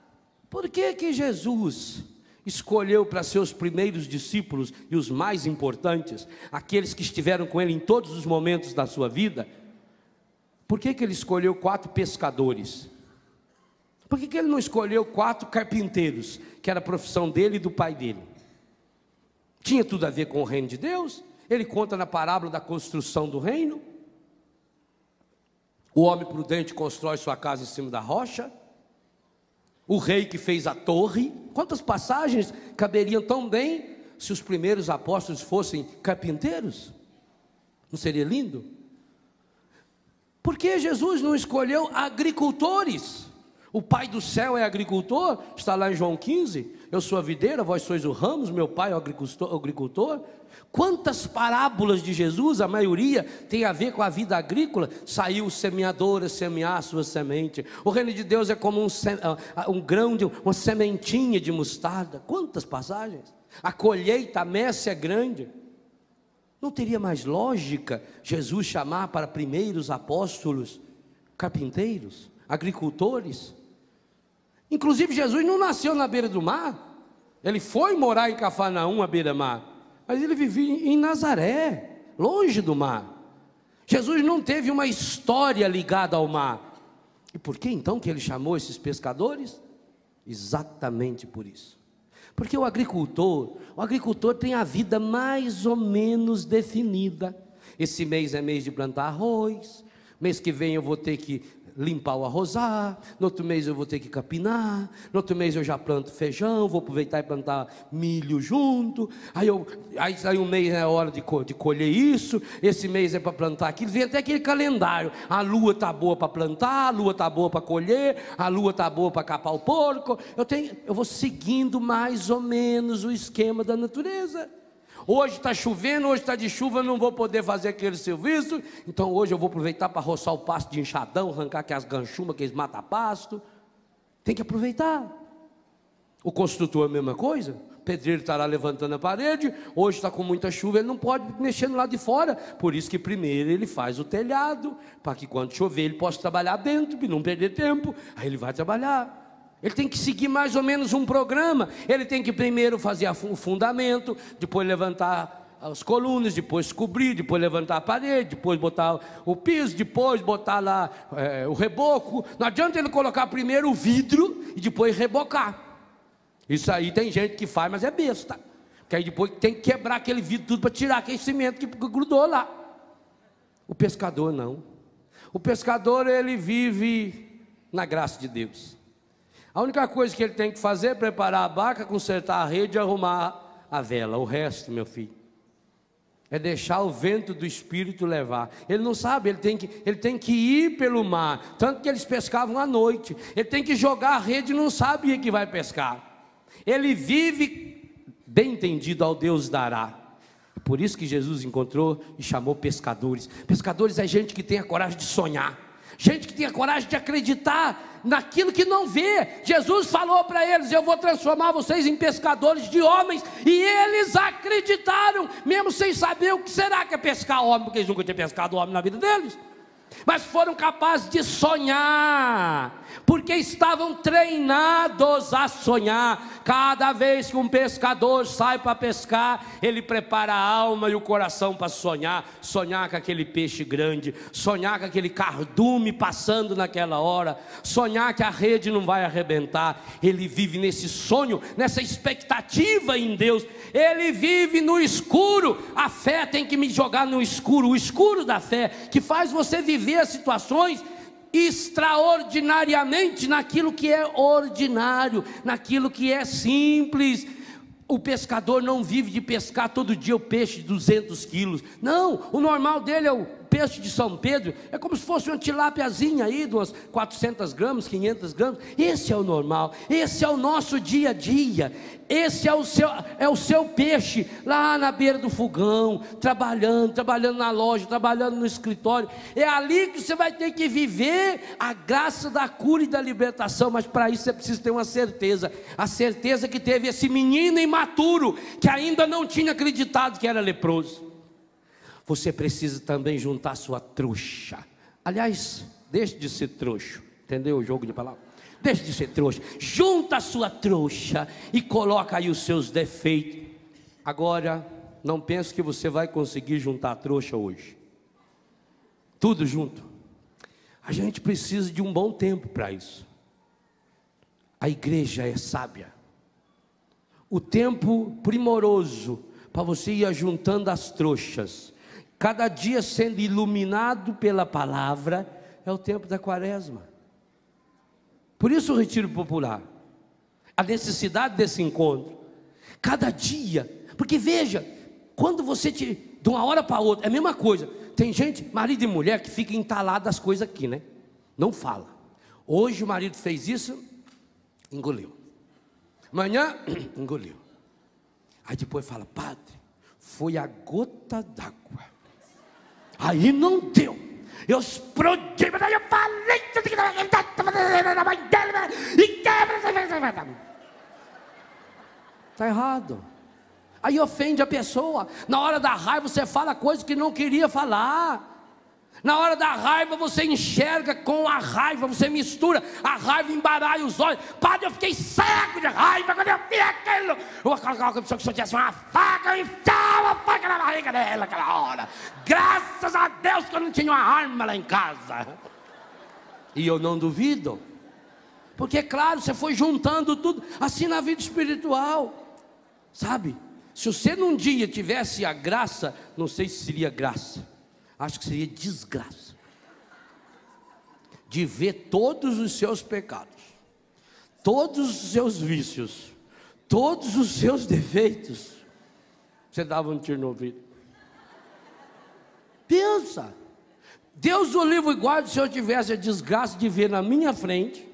Por que Jesus escolheu para seus primeiros discípulos e os mais importantes, aqueles que estiveram com ele em todos os momentos da sua vida? Por que ele escolheu 4 pescadores? Por que ele não escolheu 4 carpinteiros, que era a profissão dele e do pai dele? Tinha tudo a ver com o reino de Deus. Ele conta na parábola da construção do reino. O homem prudente constrói sua casa em cima da rocha. O rei que fez a torre. Quantas passagens caberiam tão bem se os primeiros apóstolos fossem carpinteiros? Não seria lindo? Por que Jesus não escolheu agricultores? O pai do céu é agricultor, está lá em João 15. Eu sou a videira, vós sois o ramos, meu pai é o agricultor. Quantas parábolas de Jesus, a maioria tem a ver com a vida agrícola. Saiu o semeador a semear a sua semente. O reino de Deus é como um grão, uma sementinha de mostarda. Quantas passagens? A colheita, a messe é grande. Não teria mais lógica Jesus chamar para primeiros apóstolos carpinteiros, agricultores? Inclusive Jesus não nasceu na beira do mar. Ele foi morar em Cafarnaum, à beira-mar, mas ele vivia em Nazaré, longe do mar. Jesus não teve uma história ligada ao mar. E por que então que ele chamou esses pescadores? Exatamente por isso. Porque o agricultor tem a vida mais ou menos definida. Esse mês é mês de plantar arroz, mês que vem eu vou ter que limpar o arrozar, no outro mês eu vou ter que capinar, no outro mês eu já planto feijão, vou aproveitar e plantar milho junto, aí um mês é hora de colher isso, esse mês é para plantar aquilo, vem até aquele calendário, a lua está boa para plantar, a lua está boa para colher, a lua está boa para capar o porco, eu vou seguindo mais ou menos o esquema da natureza. Hoje está chovendo, hoje está de chuva, não vou poder fazer aquele serviço, então hoje eu vou aproveitar para roçar o pasto de enxadão, arrancar aquelas ganchumas que eles matam pasto. Tem que aproveitar. O construtor é a mesma coisa. O pedreiro está lá levantando a parede, hoje está com muita chuva, ele não pode mexer no lado de fora, por isso que primeiro ele faz o telhado, para que quando chover ele possa trabalhar dentro, e não perder tempo, aí ele vai trabalhar. Ele tem que seguir mais ou menos um programa. Ele tem que primeiro fazer o fundamento, depois levantar as colunas, depois cobrir, depois levantar a parede, depois botar o piso, depois botar lá o reboco. Não adianta ele colocar primeiro o vidro e depois rebocar. Isso aí tem gente que faz, mas é besta, porque aí depois tem que quebrar aquele vidro tudo para tirar aquele cimento que grudou lá. O pescador não. O pescador ele vive na graça de Deus. A única coisa que ele tem que fazer é preparar a barca, consertar a rede e arrumar a vela. O resto, meu filho, é deixar o vento do Espírito levar. Ele não sabe, ele tem que ir pelo mar. Tanto que eles pescavam à noite. Ele tem que jogar a rede e não sabia que vai pescar. Ele vive, bem entendido, ao Deus dará. Por isso que Jesus encontrou e chamou pescadores. Pescadores é gente que tem a coragem de sonhar, gente que tem a coragem de acreditar naquilo que não vê. Jesus falou para eles: eu vou transformar vocês em pescadores de homens. E eles acreditaram, mesmo sem saber o que será que é pescar homem, porque eles nunca tinham pescado homem na vida deles. Mas foram capazes de sonhar, porque estavam treinados a sonhar. Cada vez que um pescador sai para pescar, ele prepara a alma e o coração para sonhar. Sonhar com aquele peixe grande, sonhar com aquele cardume passando naquela hora, sonhar que a rede não vai arrebentar. Ele vive nesse sonho, nessa expectativa em Deus. Ele vive no escuro. A fé tem que me jogar no escuro, o escuro da fé, que faz você viver as situações extraordinariamente naquilo que é ordinário, naquilo que é simples. O pescador não vive de pescar todo dia o peixe de 200 quilos, não, o normal dele é o peixe de São Pedro, é como se fosse uma tilápiazinha aí, de umas 400 gramas, 500 gramas, esse é o normal, esse é o nosso dia a dia, esse é o seu peixe, lá na beira do fogão, trabalhando na loja, trabalhando no escritório. É ali que você vai ter que viver a graça da cura e da libertação. Mas para isso você precisa ter uma certeza, a certeza que teve esse menino imaturo, que ainda não tinha acreditado que era leproso. Você precisa também juntar sua trouxa. Aliás, deixe de ser trouxa, entendeu o jogo de palavras? Deixe de ser trouxa, junta a sua trouxa e coloca aí os seus defeitos. Agora, não pense que você vai conseguir juntar a trouxa hoje, tudo junto. A gente precisa de um bom tempo para isso. A igreja é sábia. O tempo primoroso para você ir juntando as trouxas, cada dia sendo iluminado pela palavra, é o tempo da quaresma. Por isso o retiro popular, a necessidade desse encontro, cada dia, porque veja, quando você de uma hora para outra, é a mesma coisa. Tem gente, marido e mulher, que fica entalado as coisas aqui, né? Não fala. Hoje o marido fez isso, engoliu. Amanhã, engoliu. Aí depois fala: padre, foi a gota d'água. Aí não deu, eu explodi, mas aí eu falei, está errado. Aí ofende a pessoa. Na hora da raiva você fala coisas que não queria falar. Na hora da raiva você enxerga com a raiva, você mistura a raiva, embaralha os olhos. Padre, eu fiquei cego de raiva quando eu vi aquilo. Aquela pessoa que só tivesse uma faca, eu enfiava a faca na barriga dela naquela hora. Graças a Deus que eu não tinha uma arma lá em casa. E eu não duvido, porque claro, você foi juntando tudo, assim na vida espiritual, sabe? Se você num dia tivesse a graça, não sei se seria graça, acho que seria desgraça, de ver todos os seus pecados, todos os seus vícios, todos os seus defeitos, você dava um tiro no ouvido. Pensa, Deus o livre e guarde, se eu tivesse a desgraça de ver na minha frente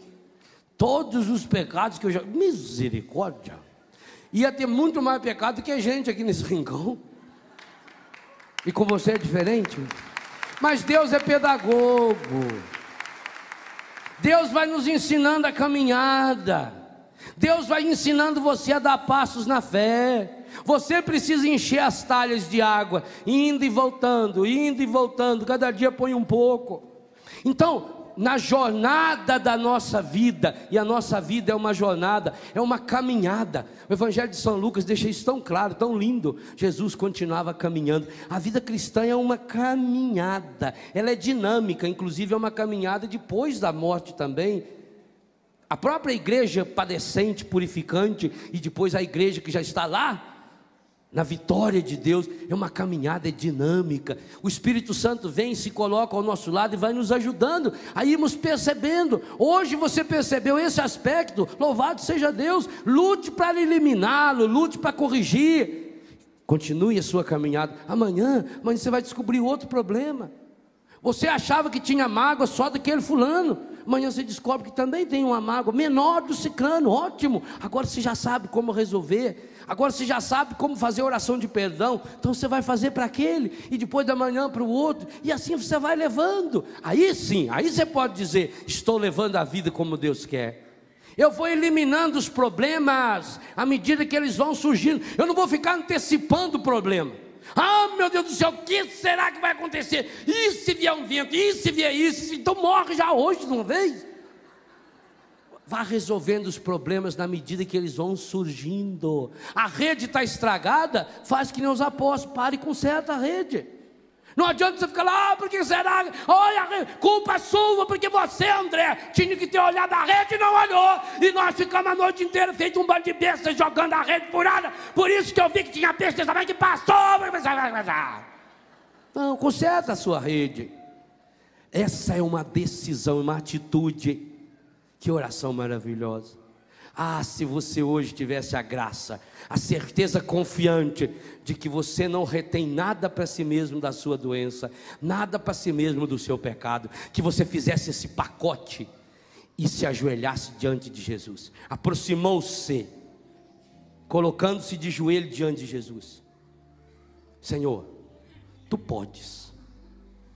todos os pecados que eu já... Misericórdia, ia ter muito mais pecado que gente aqui nesse rincão. E com você é diferente. Mas Deus é pedagogo. Deus vai nos ensinando a caminhada. Deus vai ensinando você a dar passos na fé. Você precisa encher as talhas de água, indo e voltando, cada dia põe um pouco. Então, na jornada da nossa vida, e a nossa vida é uma jornada, é uma caminhada. O Evangelho de São Lucas deixa isso tão claro, tão lindo. Jesus continuava caminhando. A vida cristã é uma caminhada, ela é dinâmica, inclusive é uma caminhada depois da morte também. A própria igreja padecente, purificante, e depois a igreja que já está lá, na vitória de Deus, é uma caminhada dinâmica. O Espírito Santo vem, se coloca ao nosso lado e vai nos ajudando a irmos percebendo. Hoje você percebeu esse aspecto, louvado seja Deus. Lute para eliminá-lo, lute para corrigir, continue a sua caminhada. Amanhã você vai descobrir outro problema. Você achava que tinha mágoa só daquele fulano, amanhã você descobre que também tem uma mágoa menor do ciclano, ótimo, agora você já sabe como resolver, agora você já sabe como fazer oração de perdão, então você vai fazer para aquele, e depois da manhã para o outro, e assim você vai levando. Aí sim, aí você pode dizer: estou levando a vida como Deus quer. Eu vou eliminando os problemas à medida que eles vão surgindo. Eu não vou ficar antecipando o problema. Ah, meu Deus do céu, o que será que vai acontecer? E se vier um vento? E se vier isso? Então morre já hoje de uma vez. Vá resolvendo os problemas na medida que eles vão surgindo. A rede está estragada, faz que nem os apóstolos, pare e conserta a rede. Não adianta você ficar lá: porque será? Olha, culpa sua, porque você, André, tinha que ter olhado a rede e não olhou. E nós ficamos a noite inteira feito um bando de bestas jogando a rede furada. Por isso que eu vi que tinha peixe dessa mãe que passou. Não, conserta a sua rede. Essa é uma decisão, uma atitude. Que oração maravilhosa. Ah, se você hoje tivesse a graça, a certeza confiante de que você não retém nada para si mesmo da sua doença, nada para si mesmo do seu pecado, que você fizesse esse pacote e se ajoelhasse diante de Jesus, aproximou-se, colocando-se de joelho diante de Jesus. Senhor, tu podes,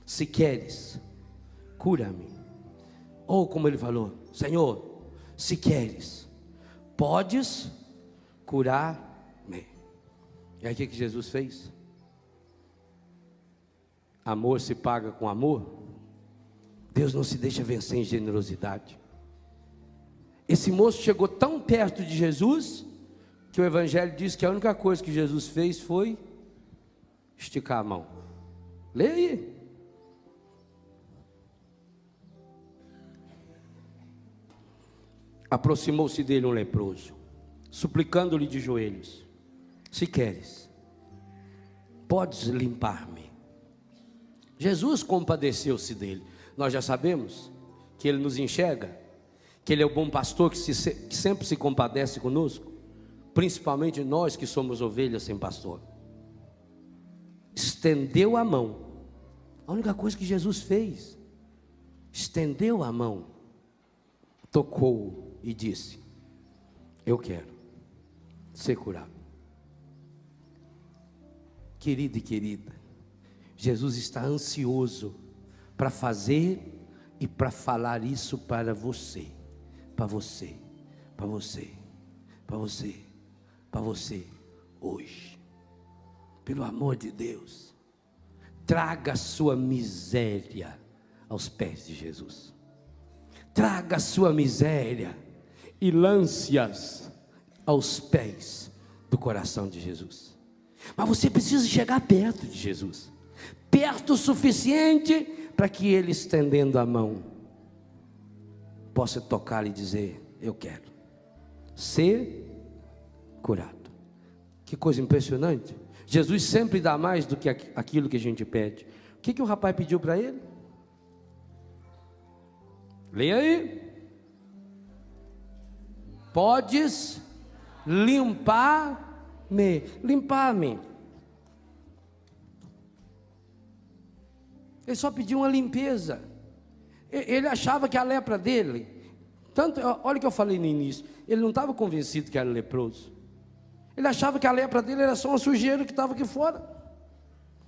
se queres, cura-me. Ou como ele falou: Senhor, se queres, podes curar-me. E aí o que Jesus fez? Amor se paga com amor. Deus não se deixa vencer em generosidade. Esse moço chegou tão perto de Jesus, que o Evangelho diz que a única coisa que Jesus fez foi esticar a mão. Leia aí. Aproximou-se dele um leproso, suplicando-lhe de joelhos: se queres, podes limpar-me. Jesus compadeceu-se dele. Nós já sabemos que ele nos enxerga, que ele é o bom pastor que sempre se compadece conosco, principalmente nós que somos ovelhas sem pastor. Estendeu a mão. A única coisa que Jesus fez, estendeu a mão, tocou e disse: eu quero ser curado. Querido e querida, Jesus está ansioso para fazer e para falar isso para você, para você, para você, para você, para você hoje. Pelo amor de Deus, traga a sua miséria aos pés de Jesus. Traga a sua miséria e lance-as aos pés do coração de Jesus. Mas você precisa chegar perto de Jesus, perto o suficiente para que Ele, estendendo a mão, possa tocar e dizer: eu quero ser curado. Que coisa impressionante. Jesus sempre dá mais do que aquilo que a gente pede. O que o rapaz pediu para ele? Leia aí. Podes limpar-me. Limpar-me. Ele só pediu uma limpeza. Ele achava que a lepra dele, olha o que eu falei no início, ele não estava convencido que era leproso. Ele achava que a lepra dele era só uma sujeira que estava aqui fora.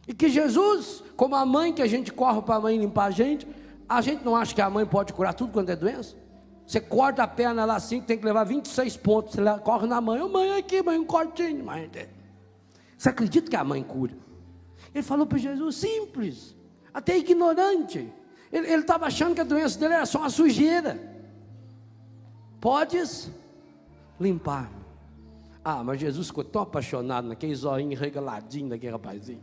E que Jesus, como a mãe que a gente corre para a mãe limpar a gente não acha que a mãe pode curar tudo quando é doença? Você corta a perna lá assim, tem que levar 26 pontos, você corre na mãe: mãe, aqui, mãe, um cortinho. Mãe. Você acredita que a mãe cura? Ele falou para Jesus, simples, até ignorante. Ele estava achando que a doença dele era só uma sujeira. Podes limpar-me. Ah, mas Jesus ficou tão apaixonado naquele zoinho regaladinho daquele rapazinho.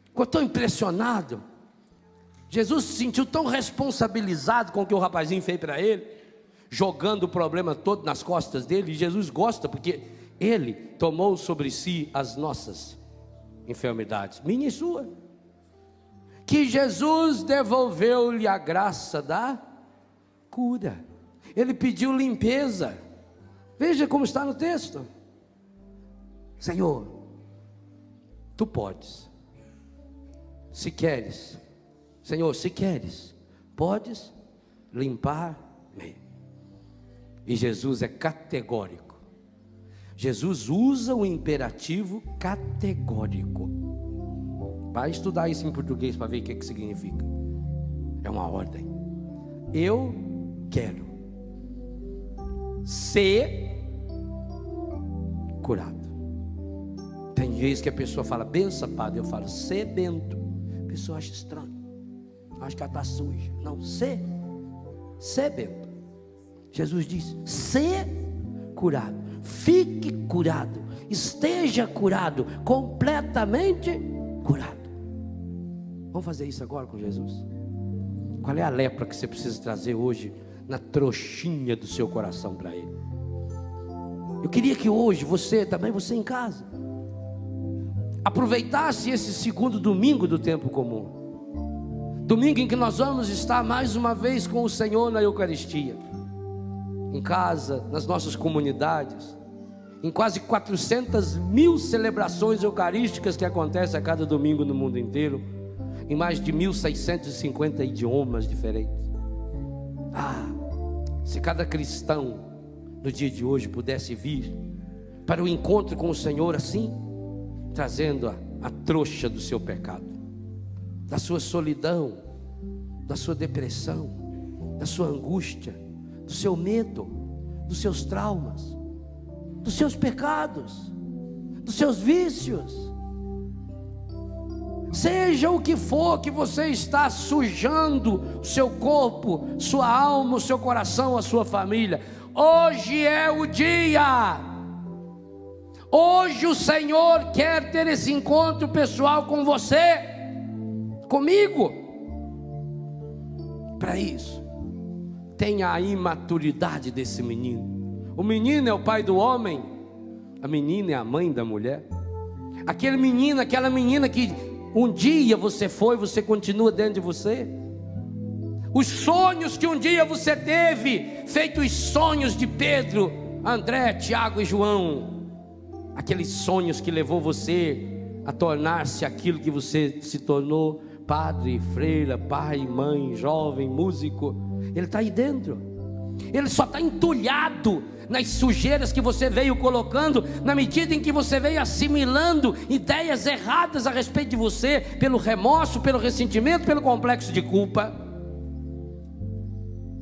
Ficou tão impressionado. Jesus se sentiu tão responsabilizado com o que o rapazinho fez para ele, jogando o problema todo nas costas dele. E Jesus gosta porque Ele tomou sobre si as nossas enfermidades, minha e sua. Que Jesus devolveu-lhe a graça da cura. Ele pediu limpeza. Veja como está no texto. Senhor, tu podes, se queres. Senhor, se queres, podes limpar-me. E Jesus é categórico. Jesus usa o imperativo categórico. Vai estudar isso em português para ver o que significa. É uma ordem. Eu quero ser curado. Tem vezes que a pessoa fala, benção, padre. Eu falo, ser bento. A pessoa acha estranho. Acho que ela está suja. Não, ser bento. Jesus diz, ser curado. Fique curado. Esteja curado. Completamente curado. Vamos fazer isso agora com Jesus? Qual é a lepra que você precisa trazer hoje na trouxinha do seu coração para Ele? Eu queria que hoje você em casa, aproveitasse esse segundo domingo do tempo comum. Domingo em que nós vamos estar mais uma vez com o Senhor na Eucaristia. Em casa, nas nossas comunidades, em quase 400.000 celebrações eucarísticas que acontecem a cada domingo no mundo inteiro, em mais de 1.650 idiomas diferentes. Se cada cristão no dia de hoje pudesse vir para o encontro com o Senhor assim, trazendo a trouxa do seu pecado, da sua solidão, da sua depressão, da sua angústia, do seu medo, dos seus traumas, dos seus pecados, dos seus vícios. Seja o que for que você está sujando o seu corpo, sua alma, o seu coração, a sua família, hoje é o dia. Hoje o Senhor quer ter esse encontro pessoal com você, comigo. Para isso, tenha a imaturidade desse menino. O menino é o pai do homem, a menina é a mãe da mulher. Aquele menino, aquela menina que um dia você continua dentro de você. Os sonhos que um dia você teve, feito os sonhos de Pedro, André, Tiago e João, aqueles sonhos que levou você a tornar-se aquilo que você se tornou, padre, freira, pai, mãe, jovem, músico. Ele está aí dentro. Ele só está entulhado nas sujeiras que você veio colocando, na medida em que você veio assimilando ideias erradas a respeito de você, pelo remorso, pelo ressentimento, pelo complexo de culpa.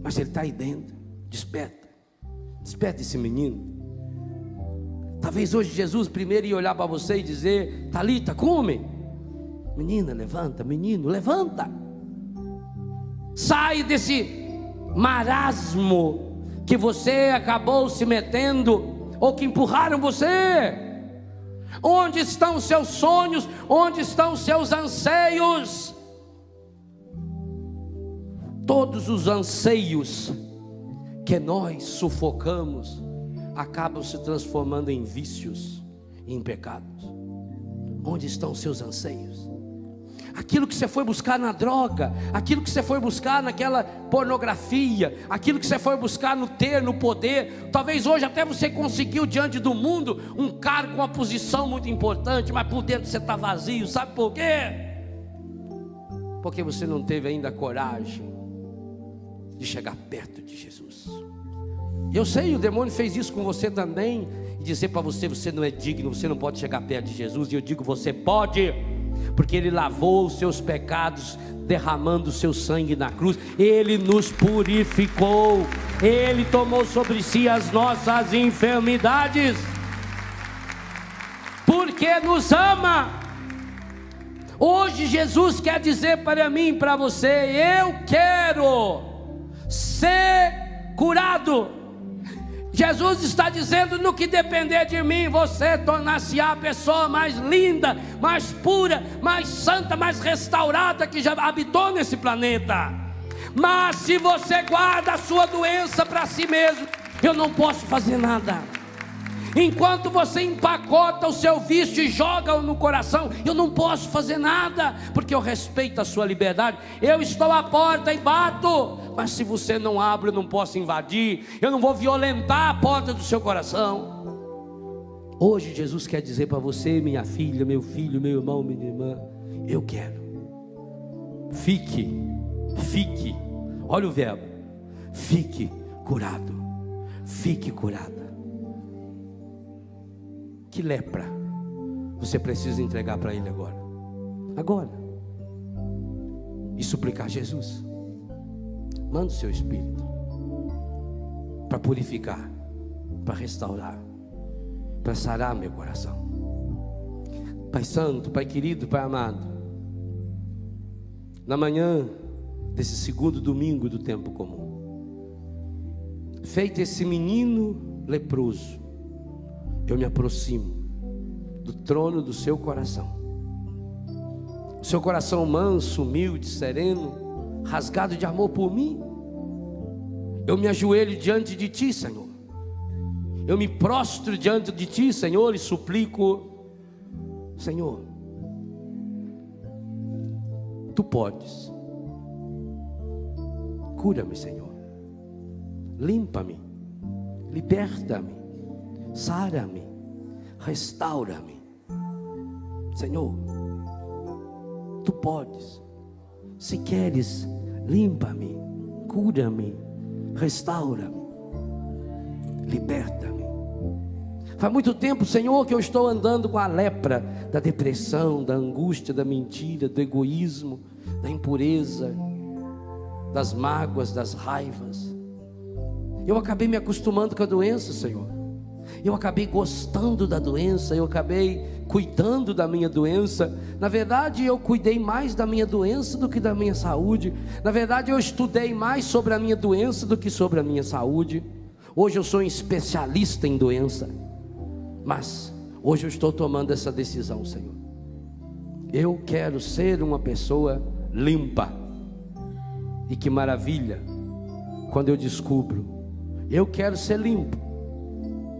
Mas ele está aí dentro. Desperta esse menino. Talvez hoje Jesus primeiro ia olhar para você e dizer, Talita, come. Menina, levanta. Menino, levanta. Sai desse marasmo que você acabou se metendo, ou que empurraram você. Onde estão os seus sonhos? Onde estão os seus anseios? Todos os anseios que nós sufocamos acabam se transformando em vícios e em pecados. Onde estão os seus anseios? Aquilo que você foi buscar na droga, aquilo que você foi buscar naquela pornografia, aquilo que você foi buscar no ter, no poder. Talvez hoje até você conseguiu diante do mundo um cargo, uma posição muito importante, mas por dentro você está vazio. Sabe por quê? Porque você não teve ainda a coragem de chegar perto de Jesus. Eu sei, o demônio fez isso com você também, e dizer para você, você não é digno, você não pode chegar perto de Jesus. E eu digo, você pode, porque Ele lavou os seus pecados, derramando o seu sangue na cruz. Ele nos purificou, Ele tomou sobre si as nossas enfermidades, porque nos ama. Hoje Jesus quer dizer para mim e para você, eu quero ser curado. Jesus está dizendo, no que depender de mim, você tornar-se-á a pessoa mais linda, mais pura, mais santa, mais restaurada que já habitou nesse planeta. Mas se você guarda a sua doença para si mesmo, eu não posso fazer nada. Enquanto você empacota o seu vício e joga-o no coração, eu não posso fazer nada, porque eu respeito a sua liberdade. Eu estou à porta e bato, mas se você não abre, eu não posso invadir, eu não vou violentar a porta do seu coração. Hoje Jesus quer dizer para você, minha filha, meu filho, meu irmão, minha irmã, eu quero. Fique Olha o verbo: fique curado, fique curada. Que lepra você precisa entregar para Ele agora? Agora. E suplicar: Jesus, manda o seu Espírito para purificar, para restaurar, para sarar meu coração. Pai Santo, Pai querido, Pai amado, na manhã desse segundo domingo do tempo comum, feito esse menino leproso, eu me aproximo do trono do seu coração. O seu coração manso, humilde, sereno, rasgado de amor por mim. Eu me ajoelho diante de Ti, Senhor. Eu me prostro diante de Ti, Senhor, e suplico: Senhor, Tu podes. Cura-me, Senhor. Limpa-me. Liberta-me. Sara-me. Restaura-me. Senhor, Tu podes. Se queres, limpa-me. Cura-me. Restaura-me. Liberta-me. Faz muito tempo, Senhor, que eu estou andando com a lepra da depressão, da angústia, da mentira, do egoísmo, da impureza, das mágoas, das raivas. Eu acabei me acostumando com a doença, Senhor. Eu acabei gostando da doença, eu acabei cuidando da minha doença. Na verdade, eu cuidei mais da minha doença do que da minha saúde. Na verdade, eu estudei mais sobre a minha doença do que sobre a minha saúde. Hoje eu sou um especialista em doença. Mas hoje eu estou tomando essa decisão, Senhor. Eu quero ser uma pessoa limpa. E que maravilha quando eu descubro: eu quero ser limpo,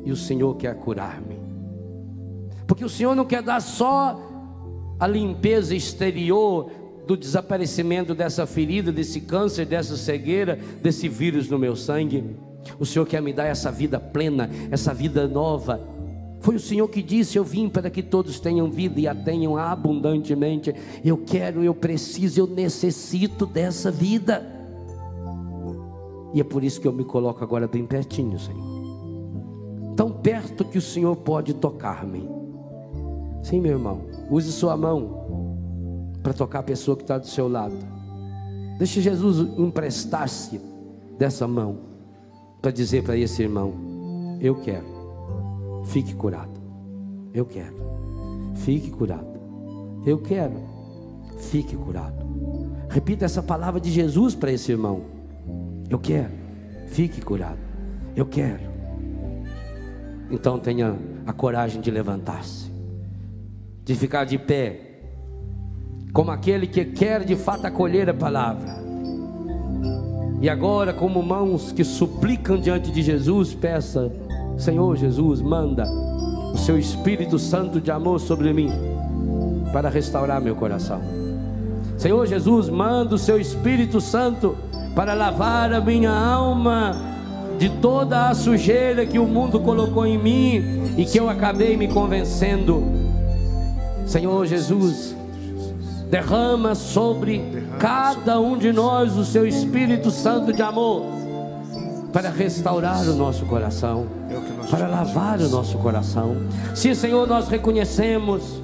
e o Senhor quer curar-me. Porque o Senhor não quer dar só a limpeza exterior do desaparecimento dessa ferida, desse câncer, dessa cegueira, desse vírus no meu sangue. O Senhor quer me dar essa vida plena, essa vida nova. Foi o Senhor que disse: eu vim para que todos tenham vida e a tenham abundantemente. Eu quero, eu preciso, eu necessito dessa vida. E é por isso que eu me coloco agora bem pertinho, Senhor. Tão perto que o Senhor pode tocar-me. Sim, meu irmão, use sua mão para tocar a pessoa que está do seu lado. Deixe Jesus emprestar-se dessa mão para dizer para esse irmão: eu quero, fique curado. Eu quero, fique curado. Eu quero, fique curado. Repita essa palavra de Jesus para esse irmão: eu quero, fique curado. Eu quero. Então tenha a coragem de levantar-se, de ficar de pé, como aquele que quer de fato acolher a palavra. E agora, como mãos que suplicam diante de Jesus, peça: Senhor Jesus, manda o seu Espírito Santo de amor sobre mim, para restaurar meu coração. Senhor Jesus, manda o seu Espírito Santo para lavar a minha alma de toda a sujeira que o mundo colocou em mim e que eu acabei me convencendo. Senhor Jesus, derrama sobre cada um de nós o seu Espírito Santo de amor, para restaurar o nosso coração, para lavar o nosso coração. Sim, Senhor, nós reconhecemos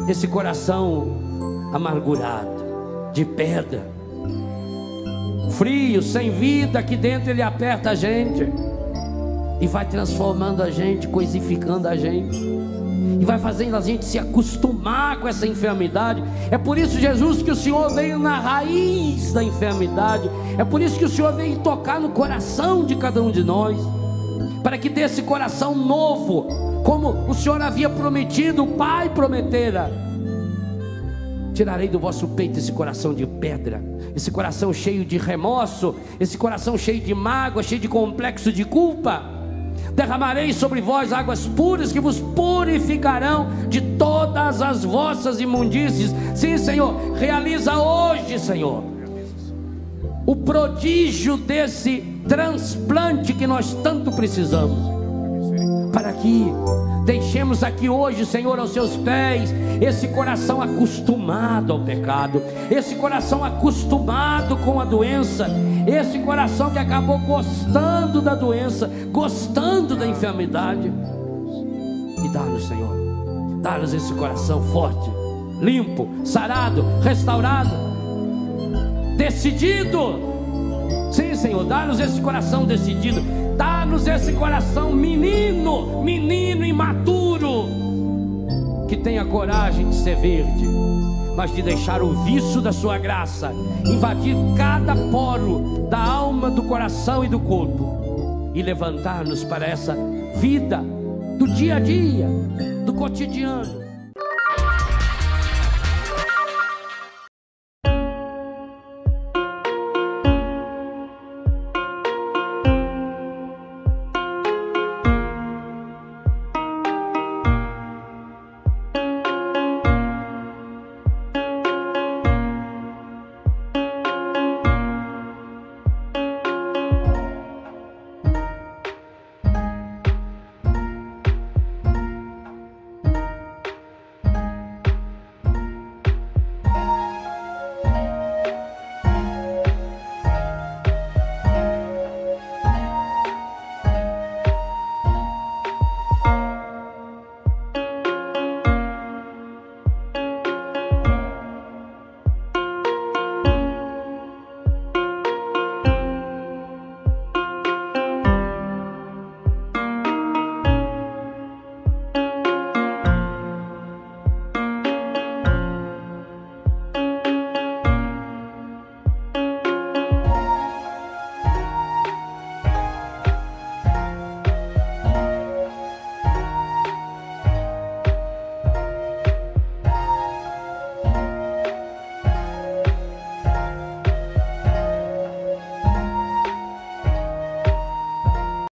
esse coração amargurado, de pedra, frio, sem vida. Aqui dentro ele aperta a gente e vai transformando a gente, coisificando a gente, e vai fazendo a gente se acostumar com essa enfermidade. É por isso, Jesus, que o Senhor veio na raiz da enfermidade. É por isso que o Senhor veio tocar no coração de cada um de nós, para que desse coração novo, como o Senhor havia prometido, o Pai prometera: tirarei do vosso peito esse coração de pedra, esse coração cheio de remorso, esse coração cheio de mágoa, cheio de complexo de culpa. Derramarei sobre vós águas puras, que vos purificarão de todas as vossas imundícies. Sim, Senhor, realiza hoje, Senhor, o prodígio desse transplante que nós tanto precisamos. para que deixemos aqui hoje, Senhor, aos seus pés, esse coração acostumado ao pecado, esse coração acostumado com a doença, esse coração que acabou gostando da doença, gostando da enfermidade. E dá-nos, Senhor, dá-nos esse coração forte, limpo, sarado, restaurado, decidido. Sim, Senhor, dá-nos esse coração decidido, dá-nos esse coração menino imaturo, que tenha coragem de ser verde, mas de deixar o vício da sua graça invadir cada poro da alma, do coração e do corpo, e levantar-nos para essa vida do dia a dia, do cotidiano.